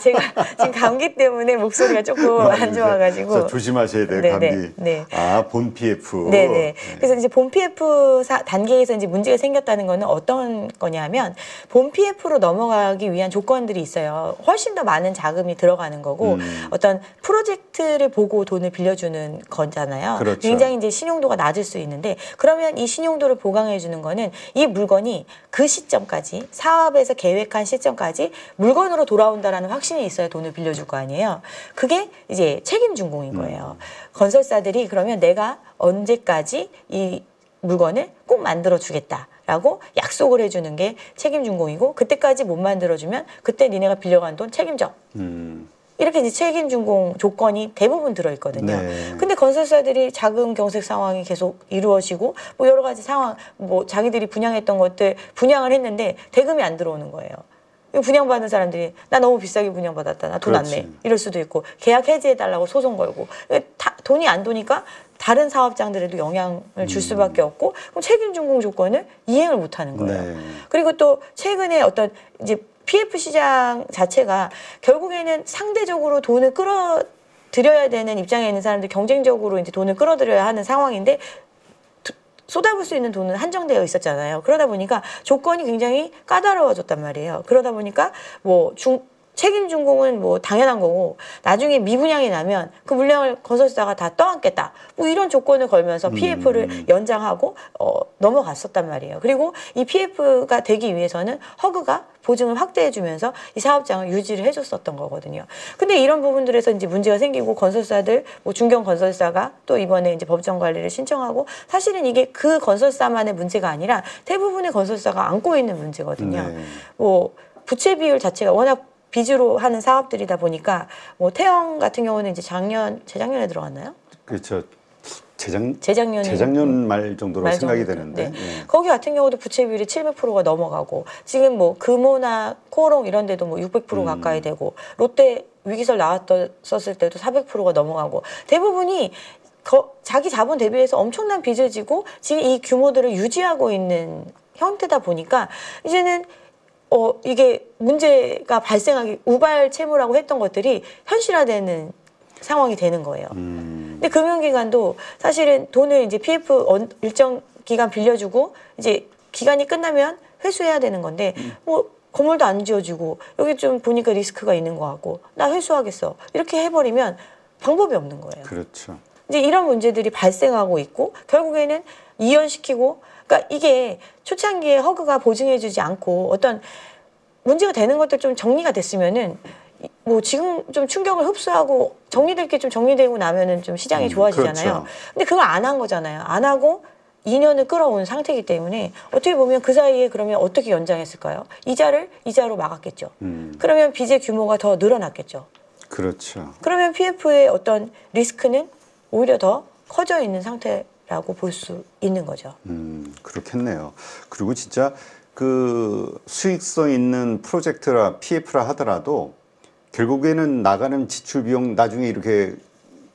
제가 지금 감기 때문에 목소리가 조금 안 좋아가지고 조심하셔야 돼요. 네네, 감기. 네. 본 PF. 네네. 네. 그래서 이제 본 PF 단계에서 이제 문제가 생겼다는 거는 어떤 거냐면 본 PF로 넘어가기 위한 조건들이 있어요. 훨씬 더 많은 자금이 들어가는 거고 어떤 프로젝트를 보고 돈을 빌려주는 거잖아요. 그렇죠. 굉장히 이제 신용도가 낮을 수 있는데 그러면 이 신용도를 보강해 주는 거는 이 물건이 그 시점까지 사업에서 계획한 시점까지 물건으로 돌아온다라는 확신이 있어야 돈을 빌려줄 거 아니에요. 그게 이제 책임 준공인 거예요. 건설사들이 그러면 내가 언제까지 이 물건을 꼭 만들어 주겠다라고 약속을 해주는 게 책임 준공이고 그때까지 못 만들어주면 그때 니네가 빌려간 돈 책임져. 이렇게 이제 책임 준공 조건이 대부분 들어있거든요. 네. 근데 건설사들이 자금 경색 상황이 계속 이루어지고 뭐 여러 가지 상황, 뭐 자기들이 분양했던 것들 분양을 했는데 대금이 안 들어오는 거예요. 분양받는 사람들이 나 너무 비싸게 분양받았다. 나 돈 안 내. 이럴 수도 있고 계약 해지해달라고 소송 걸고 돈이 안 도니까 다른 사업장들에도 영향을 줄 수밖에 없고 그럼 책임 준공 조건을 이행을 못하는 거예요. 네. 그리고 또 최근에 어떤 이제 PF 시장 자체가 결국에는 상대적으로 돈을 끌어들여야 되는 입장에 있는 사람들 경쟁적으로 이제 돈을 끌어들여야 하는 상황인데 쏟아부을 수 있는 돈은 한정되어 있었잖아요. 그러다 보니까 조건이 굉장히 까다로워졌단 말이에요. 그러다 보니까 뭐 책임 준공은 뭐 당연한 거고 나중에 미분양이 나면 그 물량을 건설사가 다 떠안겠다. 뭐 이런 조건을 걸면서 PF를 연장하고 넘어갔었단 말이에요. 그리고 이 PF가 되기 위해서는 허그가 보증을 확대해주면서 이 사업장을 유지를 해줬었던 거거든요. 근데 이런 부분들에서 이제 문제가 생기고 건설사들, 뭐 중견 건설사가 또 이번에 이제 법정 관리를 신청하고 사실은 이게 그 건설사만의 문제가 아니라 대부분의 건설사가 안고 있는 문제거든요. 네. 뭐 부채 비율 자체가 워낙 빚으로 하는 사업들이다 보니까 뭐 태영 같은 경우는 이제 재작년에 들어갔나요? 그렇죠. 재작년 말 정도로 생각이 정도. 되는데 네. 거기 같은 경우도 부채 비율이 700%가 넘어가고 지금 뭐 금호나 코오롱 이런 데도 뭐 600% 가까이 되고 롯데 위기설 나왔었을 때도 400%가 넘어가고 대부분이 자기 자본 대비해서 엄청난 빚을 지고 지금 이 규모들을 유지하고 있는 형태다 보니까 이제는 이게 문제가 발생하기 우발 채무라고 했던 것들이 현실화되는 상황이 되는 거예요. 근데 금융기관도 사실은 돈을 이제 PF 일정 기간 빌려주고 이제 기간이 끝나면 회수해야 되는 건데 뭐 건물도 안 지어주고 여기 좀 보니까 리스크가 있는 것 같고 나 회수하겠어 이렇게 해버리면 방법이 없는 거예요. 그렇죠. 이제 이런 문제들이 발생하고 있고 결국에는 이연시키고 그러니까 이게 초창기에 허그가 보증해주지 않고 어떤 문제가 되는 것들 좀 정리가 됐으면은 뭐 지금 좀 충격을 흡수하고 정리될 게 좀 정리되고 나면은 좀 시장이 좋아지잖아요. 그렇죠. 근데 그걸 안 한 거잖아요. 안 하고 2년을 끌어온 상태이기 때문에 어떻게 보면 그 사이에 그러면 어떻게 연장했을까요? 이자를 이자로 막았겠죠. 그러면 빚의 규모가 더 늘어났겠죠. 그렇죠. 그러면 PF의 어떤 리스크는 오히려 더 커져 있는 상태라고 볼 수 있는 거죠. 그렇겠네요. 그리고 진짜 그 수익성 있는 프로젝트라 PF라 하더라도 결국에는 나가는 지출 비용 나중에 이렇게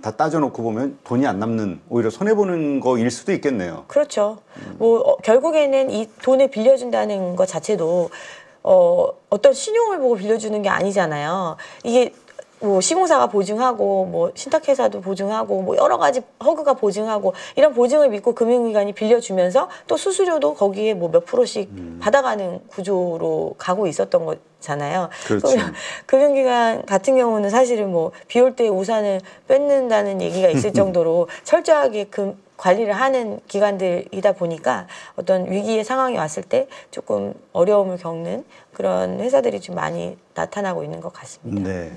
다 따져놓고 보면 돈이 안 남는 오히려 손해보는 거일 수도 있겠네요. 그렇죠. 뭐 결국에는 이 돈을 빌려준다는 것 자체도 어떤 신용을 보고 빌려주는 게 아니잖아요. 이게 뭐 시공사가 보증하고 뭐 신탁회사도 보증하고 뭐 여러 가지 허그가 보증하고 이런 보증을 믿고 금융기관이 빌려주면서 또 수수료도 거기에 뭐 몇 프로씩 받아가는 구조로 가고 있었던 거잖아요. 그렇죠. 그러면 금융기관 같은 경우는 사실은 뭐 비 올 때 우산을 뺏는다는 얘기가 있을 정도로 철저하게 관리를 하는 기관들이다 보니까 어떤 위기의 상황이 왔을 때 조금 어려움을 겪는 그런 회사들이 좀 많이 나타나고 있는 것 같습니다. 네.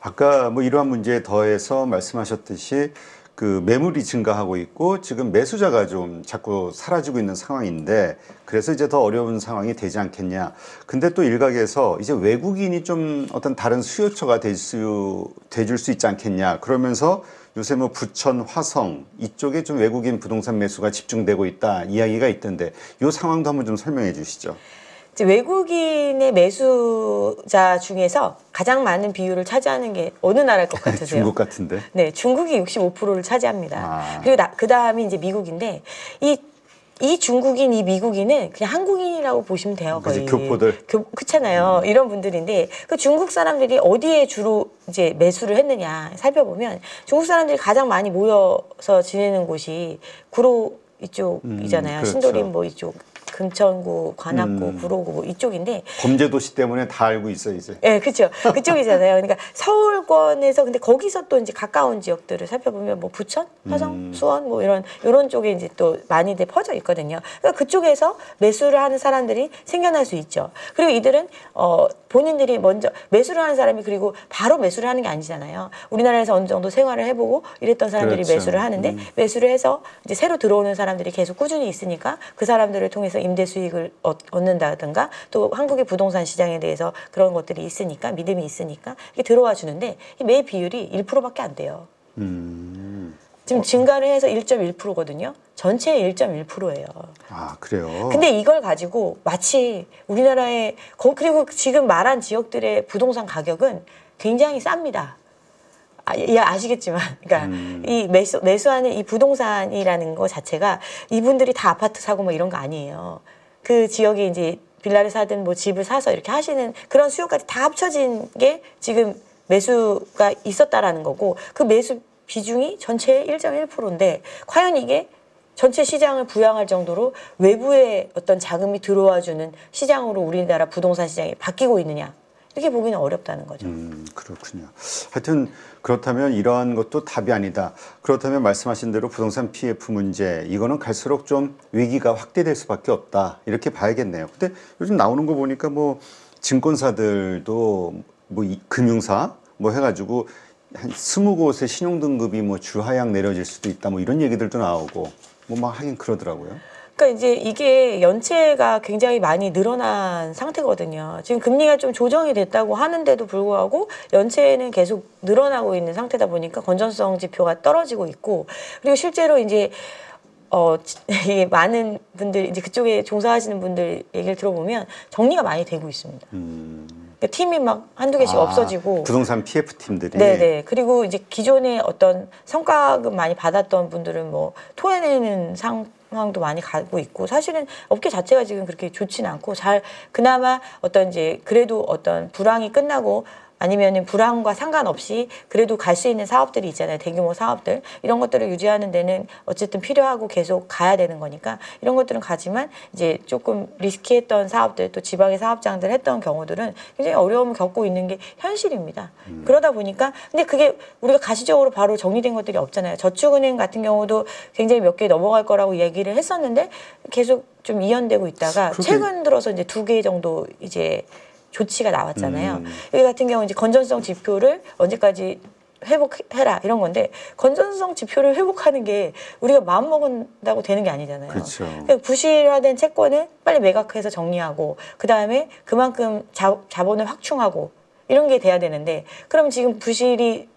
아까 뭐 이러한 문제에 더해서 말씀하셨듯이 그 매물이 증가하고 있고 지금 매수자가 좀 자꾸 사라지고 있는 상황인데 그래서 이제 더 어려운 상황이 되지 않겠냐. 근데 또 일각에서 이제 외국인이 좀 어떤 다른 수요처가 돼줄 수 있지 않겠냐. 그러면서 요새 뭐 부천, 화성 이쪽에 좀 외국인 부동산 매수가 집중되고 있다 이야기가 있던데 이 상황도 한번 좀 설명해 주시죠. 이제 외국인의 매수자 중에서 가장 많은 비율을 차지하는 게 어느 나라일 것 같으세요? 중국 같은데. 네, 중국이 65%를 차지합니다. 아. 그리고 그 다음이 이제 미국인데 이 중국인, 이 미국인은 그냥 한국인이라고 보시면 돼요. 거의. 그치, 교포들. 그렇잖아요. 이런 분들인데 그 중국 사람들이 어디에 주로 이제 매수를 했느냐 살펴보면 중국 사람들이 가장 많이 모여서 지내는 곳이 구로 이쪽이잖아요. 그렇죠. 신도림 뭐 이쪽. 금천구, 관악구, 구로구 뭐 이쪽인데 범죄 도시 때문에 다 알고 있어요 이제. 네, 그렇죠. 그쪽이잖아요. 그러니까 서울권에서 근데 거기서 또 이제 가까운 지역들을 살펴보면 뭐 부천, 화성, 수원 뭐 이런 쪽에 이제 또 많이들 퍼져 있거든요. 그러니까 그쪽에서 매수를 하는 사람들이 생겨날 수 있죠. 그리고 이들은 본인들이 먼저 매수를 하는 사람이 그리고 바로 매수를 하는 게 아니잖아요. 우리나라에서 어느 정도 생활을 해보고 이랬던 사람들이 그렇죠. 매수를 하는데 매수를 해서 이제 새로 들어오는 사람들이 계속 꾸준히 있으니까 그 사람들을 통해서 임대 수익을 얻는다든가 또 한국의 부동산 시장에 대해서 그런 것들이 있으니까 믿음이 있으니까 이게 들어와 주는데 이 매 비율이 1%밖에 안 돼요. 지금 증가를 해서 1.1%거든요. 전체의 1.1%예요. 아, 그래요? 근데 이걸 가지고 마치 우리나라의 그리고 지금 말한 지역들의 부동산 가격은 굉장히 쌉니다. 아시겠지만, 그러니까 이 매수하는 이 부동산이라는 거 자체가 이분들이 다 아파트 사고 뭐 이런 거 아니에요. 그 지역에 이제 빌라를 사든 뭐 집을 사서 이렇게 하시는 그런 수요까지 다 합쳐진 게 지금 매수가 있었다라는 거고 그 매수 비중이 전체의 1.1%인데 과연 이게 전체 시장을 부양할 정도로 외부의 어떤 자금이 들어와주는 시장으로 우리나라 부동산 시장이 바뀌고 있느냐 이렇게 보기는 어렵다는 거죠. 그렇군요. 하여튼 그렇다면 이러한 것도 답이 아니다. 그렇다면 말씀하신 대로 부동산 PF 문제 이거는 갈수록 좀 위기가 확대될 수밖에 없다. 이렇게 봐야겠네요. 근데 요즘 나오는 거 보니까 뭐 증권사들도 뭐 금융사 뭐 해가지고 한 20곳의 신용등급이 뭐 주하향 내려질 수도 있다. 뭐 이런 얘기들도 나오고 뭐 막 하긴 그러더라고요. 그러니까 이제 이게 연체가 굉장히 많이 늘어난 상태거든요. 지금 금리가 좀 조정이 됐다고 하는데도 불구하고 연체는 계속 늘어나고 있는 상태다 보니까 건전성 지표가 떨어지고 있고 그리고 실제로 이제 이게 많은 분들 이제 그쪽에 종사하시는 분들 얘기를 들어보면 정리가 많이 되고 있습니다. 그러니까 팀이 막 한두 개씩 없어지고 부동산 PF 팀들이 네네 그리고 이제 기존에 어떤 성과급 많이 받았던 분들은 뭐 토해내는 상황도 많이 가고 있고 사실은 업계 자체가 지금 그렇게 좋지는 않고 잘 그나마 어떤 이제 그래도 어떤 불황이 끝나고 아니면은 불황과 상관없이 그래도 갈 수 있는 사업들이 있잖아요. 대규모 사업들. 이런 것들을 유지하는 데는 어쨌든 필요하고 계속 가야 되는 거니까 이런 것들은 가지만 이제 조금 리스키했던 사업들 또 지방의 사업장들 했던 경우들은 굉장히 어려움을 겪고 있는 게 현실입니다. 그러다 보니까 근데 그게 우리가 가시적으로 바로 정리된 것들이 없잖아요. 저축은행 같은 경우도 굉장히 몇 개 넘어갈 거라고 얘기를 했었는데 계속 좀 이연되고 있다가 최근 들어서 이제 2개 정도 이제 조치가 나왔잖아요. 여기 같은 경우 이제 건전성 지표를 언제까지 회복해라 이런 건데 건전성 지표를 회복하는 게 우리가 마음 먹은다고 되는 게 아니잖아요. 그렇죠. 그러니까 부실화된 채권을 빨리 매각해서 정리하고 그 다음에 그만큼 자본을 확충하고 이런 게 돼야 되는데 그럼 지금 부실이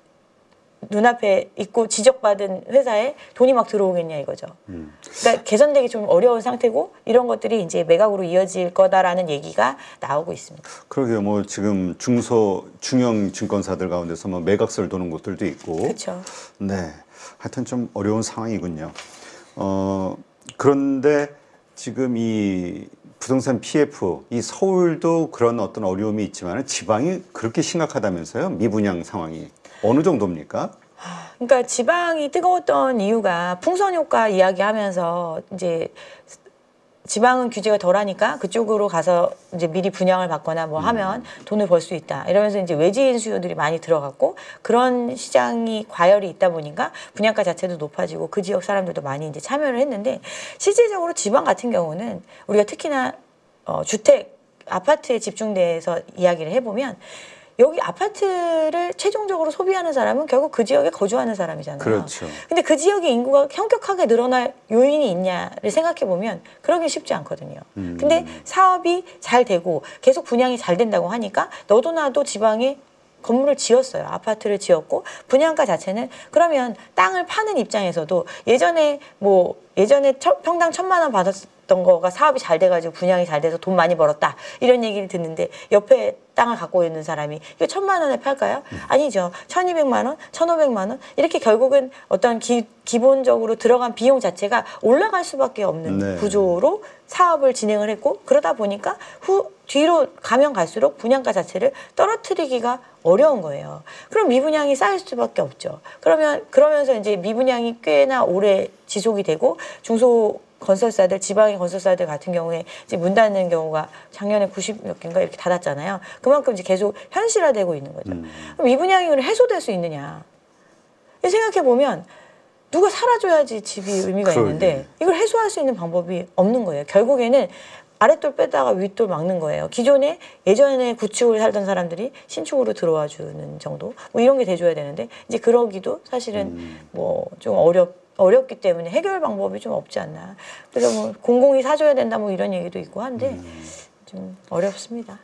눈앞에 있고 지적받은 회사에 돈이 막 들어오겠냐 이거죠. 그러니까 개선되기 좀 어려운 상태고 이런 것들이 이제 매각으로 이어질 거다라는 얘기가 나오고 있습니다. 그러게요. 뭐 지금 중형 증권사들 가운데서 뭐 매각설 도는 곳들도 있고. 그렇죠. 네. 하여튼 좀 어려운 상황이군요. 그런데 지금 이 부동산 PF, 이 서울도 그런 어떤 어려움이 있지만 지방이 그렇게 심각하다면서요? 미분양 상황이. 어느 정도입니까? 그러니까 지방이 뜨거웠던 이유가 풍선 효과 이야기하면서 이제 지방은 규제가 덜하니까 그쪽으로 가서 이제 미리 분양을 받거나 뭐 하면 돈을 벌 수 있다. 이러면서 이제 외지인 수요들이 많이 들어갔고 그런 시장이 과열이 있다 보니까 분양가 자체도 높아지고 그 지역 사람들도 많이 이제 참여를 했는데 실질적으로 지방 같은 경우는 우리가 특히나 주택, 아파트에 집중돼서 이야기를 해보면 여기 아파트를 최종적으로 소비하는 사람은 결국 그 지역에 거주하는 사람이잖아요. 그렇죠. 근데 그 지역의 인구가 현격하게 늘어날 요인이 있냐를 생각해 보면 그러기 쉽지 않거든요. 근데 사업이 잘 되고 계속 분양이 잘 된다고 하니까 너도 나도 지방에 건물을 지었어요. 아파트를 지었고 분양가 자체는 그러면 땅을 파는 입장에서도 예전에 평당 1,000만 원 받았던 거가 사업이 잘 돼가지고 분양이 잘 돼서 돈 많이 벌었다 이런 얘기를 듣는데 옆에 땅을 갖고 있는 사람이 이거 1,000만 원에 팔까요? 아니죠. 1,200만 원, 1,500만 원 이렇게 결국은 어떤 기본적으로 들어간 비용 자체가 올라갈 수밖에 없는 네. 구조로 사업을 진행을 했고 그러다 보니까 뒤로 가면 갈수록 분양가 자체를 떨어뜨리기가 어려운 거예요. 그럼 미분양이 쌓일 수밖에 없죠. 그러면서 이제 미분양이 꽤나 오래 지속이 되고 중소 건설사들, 지방의 건설사들 같은 경우에 이제 문 닫는 경우가 작년에 90몇 개인가 이렇게 닫았잖아요. 그만큼 이제 계속 현실화되고 있는 거죠. 그럼 미분양이 해소될 수 있느냐? 생각해 보면 누가 살아줘야지 집이 의미가 있는데 이걸 해소할 수 있는 방법이 없는 거예요. 결국에는 아랫돌 빼다가 윗돌 막는 거예요. 기존에 예전에 구축을 살던 사람들이 신축으로 들어와 주는 정도 뭐 이런 게 돼줘야 되는데 이제 그러기도 사실은 뭐 좀 어렵기 때문에 해결 방법이 좀 없지 않나. 그래서 뭐 공공이 사줘야 된다 뭐 이런 얘기도 있고 한데 좀 어렵습니다.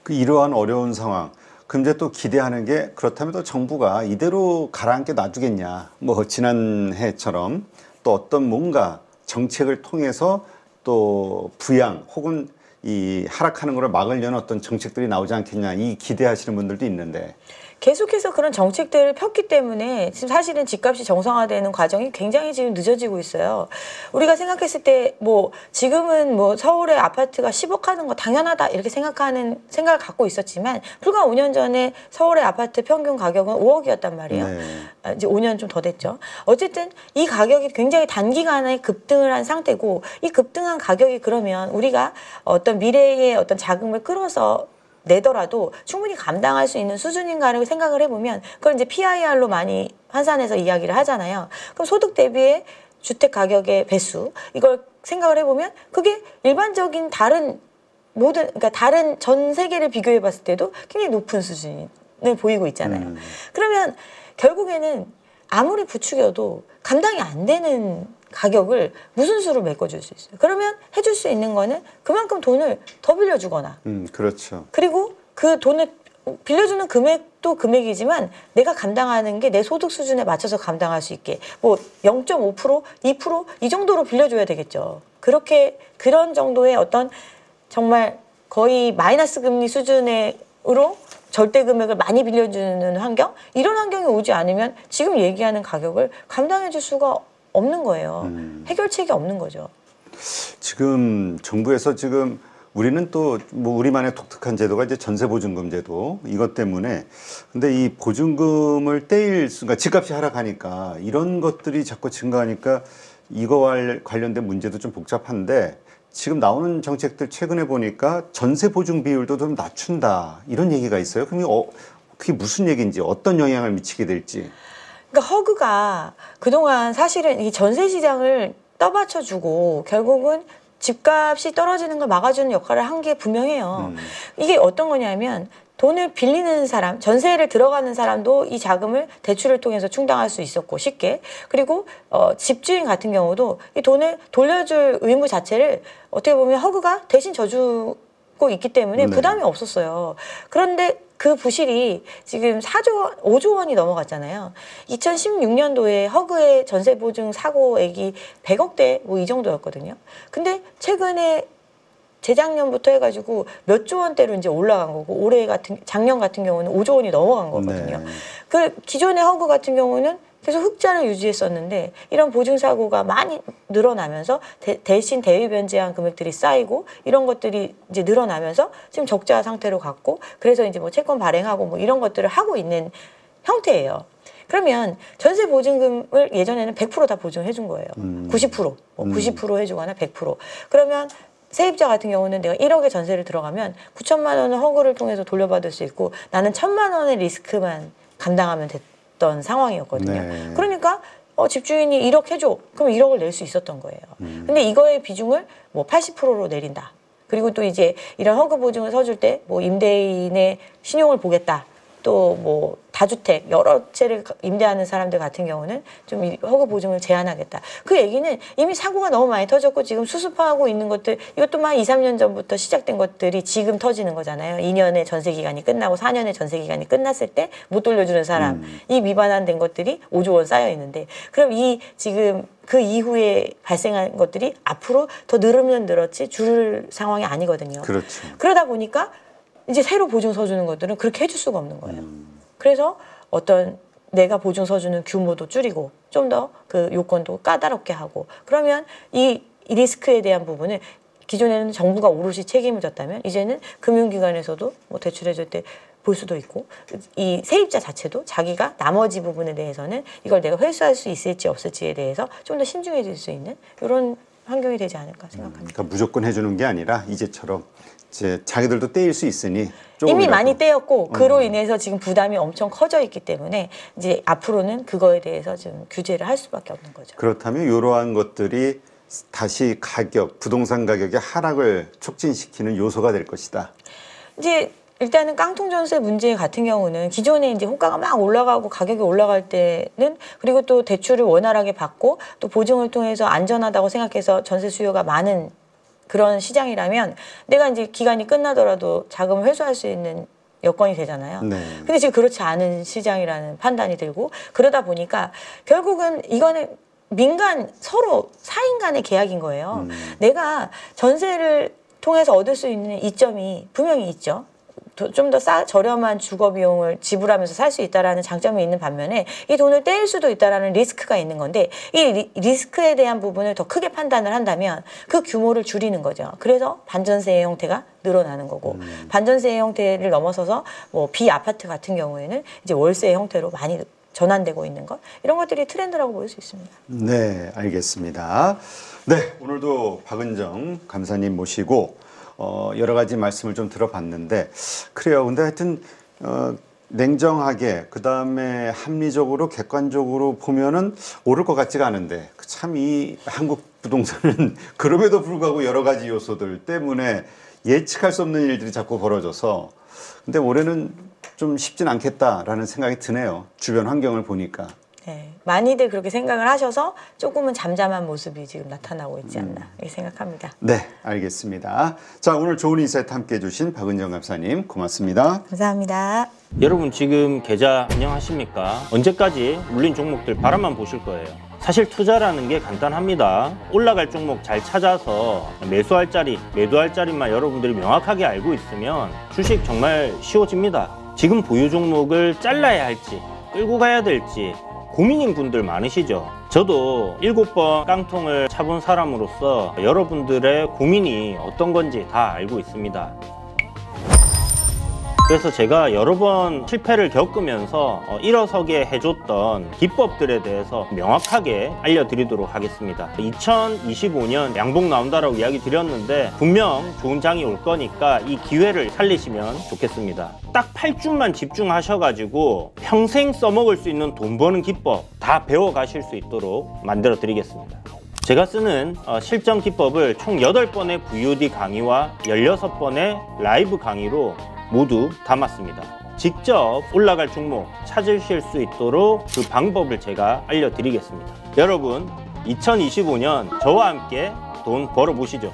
이러한 어려운 상황. 근데 또 기대하는 게 그렇다면 또 정부가 이대로 가라앉게 놔두겠냐. 뭐 지난해처럼 또 어떤 뭔가 정책을 통해서 또 부양 혹은 이 하락하는 것을 막으려는 어떤 정책들이 나오지 않겠냐. 이 기대하시는 분들도 있는데. 계속해서 그런 정책들을 폈기 때문에 지금 사실은 집값이 정상화되는 과정이 굉장히 지금 늦어지고 있어요. 우리가 생각했을 때 뭐 지금은 뭐 서울의 아파트가 10억 하는 거 당연하다 이렇게 생각을 갖고 있었지만 불과 5년 전에 서울의 아파트 평균 가격은 5억이었단 말이에요. 네. 이제 5년 좀 더 됐죠. 어쨌든 이 가격이 굉장히 단기간에 급등을 한 상태고 이 급등한 가격이 그러면 우리가 어떤 미래의 어떤 자금을 끌어서 내더라도 충분히 감당할 수 있는 수준인가를 생각을 해보면 그걸 이제 PIR로 많이 환산해서 이야기를 하잖아요. 그럼 소득 대비의 주택 가격의 배수 이걸 생각을 해보면 그게 일반적인 그러니까 다른 전 세계를 비교해 봤을 때도 굉장히 높은 수준을 보이고 있잖아요. 그러면 결국에는 아무리 부추겨도 감당이 안 되는 가격을 무슨 수로 메꿔줄 수 있어요. 그러면 해줄 수 있는 거는 그만큼 돈을 더 빌려주거나 그렇죠. 그리고 그 돈을 빌려주는 금액도 금액이지만 내가 감당하는 게 내 소득 수준에 맞춰서 감당할 수 있게 뭐 0.5%, 2% 이 정도로 빌려줘야 되겠죠. 그런 정도의 어떤 정말 거의 마이너스 금리 수준으로 절대 금액을 많이 빌려주는 환경 이런 환경이 오지 않으면 지금 얘기하는 가격을 감당해 줄 수가 없는 거예요. 해결책이 없는 거죠. 지금 정부에서 지금 우리는 또 뭐 우리만의 독특한 제도가 이제 전세보증금 제도 이것 때문에 근데 이 보증금을 떼일 순간 집값이 하락하니까 이런 것들이 자꾸 증가하니까 이거와 관련된 문제도 좀 복잡한데 지금 나오는 정책들 최근에 보니까 전세 보증 비율도 좀 낮춘다 이런 얘기가 있어요. 그럼 그게 무슨 얘기인지 어떤 영향을 미치게 될지. 그러니까 허그가 그동안 사실은 이 전세 시장을 떠받쳐주고 결국은 집값이 떨어지는 걸 막아주는 역할을 한 게 분명해요. 이게 어떤 거냐면 돈을 빌리는 사람, 전세를 들어가는 사람도 이 자금을 대출을 통해서 충당할 수 있었고 쉽게. 그리고 집주인 같은 경우도 이 돈을 돌려줄 의무 자체를 어떻게 보면 허그가 대신 져주고 있기 때문에 네. 부담이 없었어요. 그런데 그 부실이 지금 5조 원이 넘어갔잖아요. 2016년도에 허그의 전세보증 사고액이 100억대 뭐 이 정도였거든요. 근데 최근에 재작년부터 해가지고 몇 조 원대로 이제 올라간 거고 작년 같은 경우는 5조 원이 넘어간 거거든요. 네. 그 기존의 허그 같은 경우는 계속 흑자를 유지했었는데 이런 보증 사고가 많이 늘어나면서 대신 대위 변제한 금액들이 쌓이고 이런 것들이 이제 늘어나면서 지금 적자 상태로 갔고 그래서 이제 뭐 채권 발행하고 뭐 이런 것들을 하고 있는 형태예요. 그러면 전세 보증금을 예전에는 100% 다 보증해 준 거예요. 90%, 뭐 90% 해주거나 100%. 그러면 세입자 같은 경우는 내가 1억의 전세를 들어가면 9천만 원을 허그를 통해서 돌려받을 수 있고 나는 1,000만 원의 리스크만 감당하면 됐던 상황이었거든요. 네. 그러니까 집주인이 1억 해줘. 그럼 1억을 낼 수 있었던 거예요. 근데 이거의 비중을 뭐 80%로 내린다. 그리고 또 이제 이런 허그 보증을 서줄 때 뭐 임대인의 신용을 보겠다. 또 뭐 다주택 여러 채를 임대하는 사람들 같은 경우는 좀 이 허그 보증을 제한하겠다. 그 얘기는 이미 사고가 너무 많이 터졌고 지금 수습하고 있는 것들 이것도 막 2, 3년 전부터 시작된 것들이 지금 터지는 거잖아요. 2년의 전세 기간이 끝나고 4년의 전세 기간이 끝났을 때 못 돌려주는 사람 이 미반환된 것들이 5조 원 쌓여 있는데 그럼 이 지금 그 이후에 발생한 것들이 앞으로 더 늘으면 늘었지 줄 상황이 아니거든요. 그렇죠. 그러다 보니까 이제 새로 보증 서주는 것들은 그렇게 해줄 수가 없는 거예요. 그래서 어떤 내가 보증 서주는 규모도 줄이고 좀 더 그 요건도 까다롭게 하고 그러면 이 리스크에 대한 부분을 기존에는 정부가 오롯이 책임을 졌다면 이제는 금융기관에서도 뭐 대출해줄 때 볼 수도 있고 이 세입자 자체도 자기가 나머지 부분에 대해서는 이걸 내가 회수할 수 있을지 없을지에 대해서 좀 더 신중해질 수 있는 이런 환경이 되지 않을까 생각합니다. 그러니까 무조건 해주는 게 아니라 이제처럼 이제 자기들도 떼일 수 있으니 이미 조금이라도. 많이 떼었고 그로 인해서 지금 부담이 엄청 커져 있기 때문에 이제 앞으로는 그거에 대해서 좀 규제를 할 수밖에 없는 거죠. 그렇다면 이러한 것들이 다시 부동산 가격의 하락을 촉진시키는 요소가 될 것이다. 이제 일단은 깡통 전세 문제 같은 경우는 기존에 이제 호가가 막 올라가고 가격이 올라갈 때는 그리고 또 대출을 원활하게 받고 또 보증을 통해서 안전하다고 생각해서 전세 수요가 많은 그런 시장이라면 내가 이제 기간이 끝나더라도 자금을 회수할 수 있는 여건이 되잖아요. 네. 근데 지금 그렇지 않은 시장이라는 판단이 들고 그러다 보니까 결국은 이거는 민간 서로 사인 간의 계약인 거예요. 내가 전세를 통해서 얻을 수 있는 이점이 분명히 있죠. 좀 더 저렴한 주거 비용을 지불하면서 살 수 있다라는 장점이 있는 반면에 이 돈을 떼일 수도 있다라는 리스크가 있는 건데 이 리스크에 대한 부분을 더 크게 판단을 한다면 그 규모를 줄이는 거죠. 그래서 반전세의 형태가 늘어나는 거고 반전세의 형태를 넘어서서 뭐 비아파트 같은 경우에는 이제 월세의 형태로 많이 전환되고 있는 것 이런 것들이 트렌드라고 볼 수 있습니다. 네, 알겠습니다. 네, 오늘도 박은정 감사님 모시고 여러 가지 말씀을 좀 들어봤는데 그래요. 근데 하여튼 냉정하게 그다음에 합리적으로 객관적으로 보면은 오를 것 같지가 않은데 참 이 한국 부동산은 그럼에도 불구하고 여러 가지 요소들 때문에 예측할 수 없는 일들이 자꾸 벌어져서 근데 올해는 좀 쉽진 않겠다라는 생각이 드네요. 주변 환경을 보니까. 네, 많이들 그렇게 생각을 하셔서 조금은 잠잠한 모습이 지금 나타나고 있지 않나 이렇게 생각합니다. 네, 알겠습니다. 자, 오늘 좋은 인사이트 함께해 주신 박은정 감사님 고맙습니다. 감사합니다. 여러분 지금 계좌 안녕하십니까? 언제까지 물린 종목들 바라만 보실 거예요? 사실 투자라는 게 간단합니다. 올라갈 종목 잘 찾아서 매수할 자리, 매도할 자리만 여러분들이 명확하게 알고 있으면 주식 정말 쉬워집니다. 지금 보유 종목을 잘라야 할지 끌고 가야 될지 고민인 분들 많으시죠? 저도 7번 깡통을 차본 사람으로서 여러분들의 고민이 어떤 건지 다 알고 있습니다. 그래서 제가 여러 번 실패를 겪으면서 일어서게 해줬던 기법들에 대해서 명확하게 알려드리도록 하겠습니다. 2025년 양복 나온다라고 이야기 드렸는데 분명 좋은 장이 올 거니까 이 기회를 살리시면 좋겠습니다. 딱 8주만 집중하셔가지고 평생 써먹을 수 있는 돈 버는 기법 다 배워가실 수 있도록 만들어 드리겠습니다. 제가 쓰는 실전 기법을 총 8번의 VOD 강의와 16번의 라이브 강의로 모두 담았습니다. 직접 올라갈 종목 찾으실 수 있도록 그 방법을 제가 알려드리겠습니다. 여러분, 2025년 저와 함께 돈 벌어보시죠.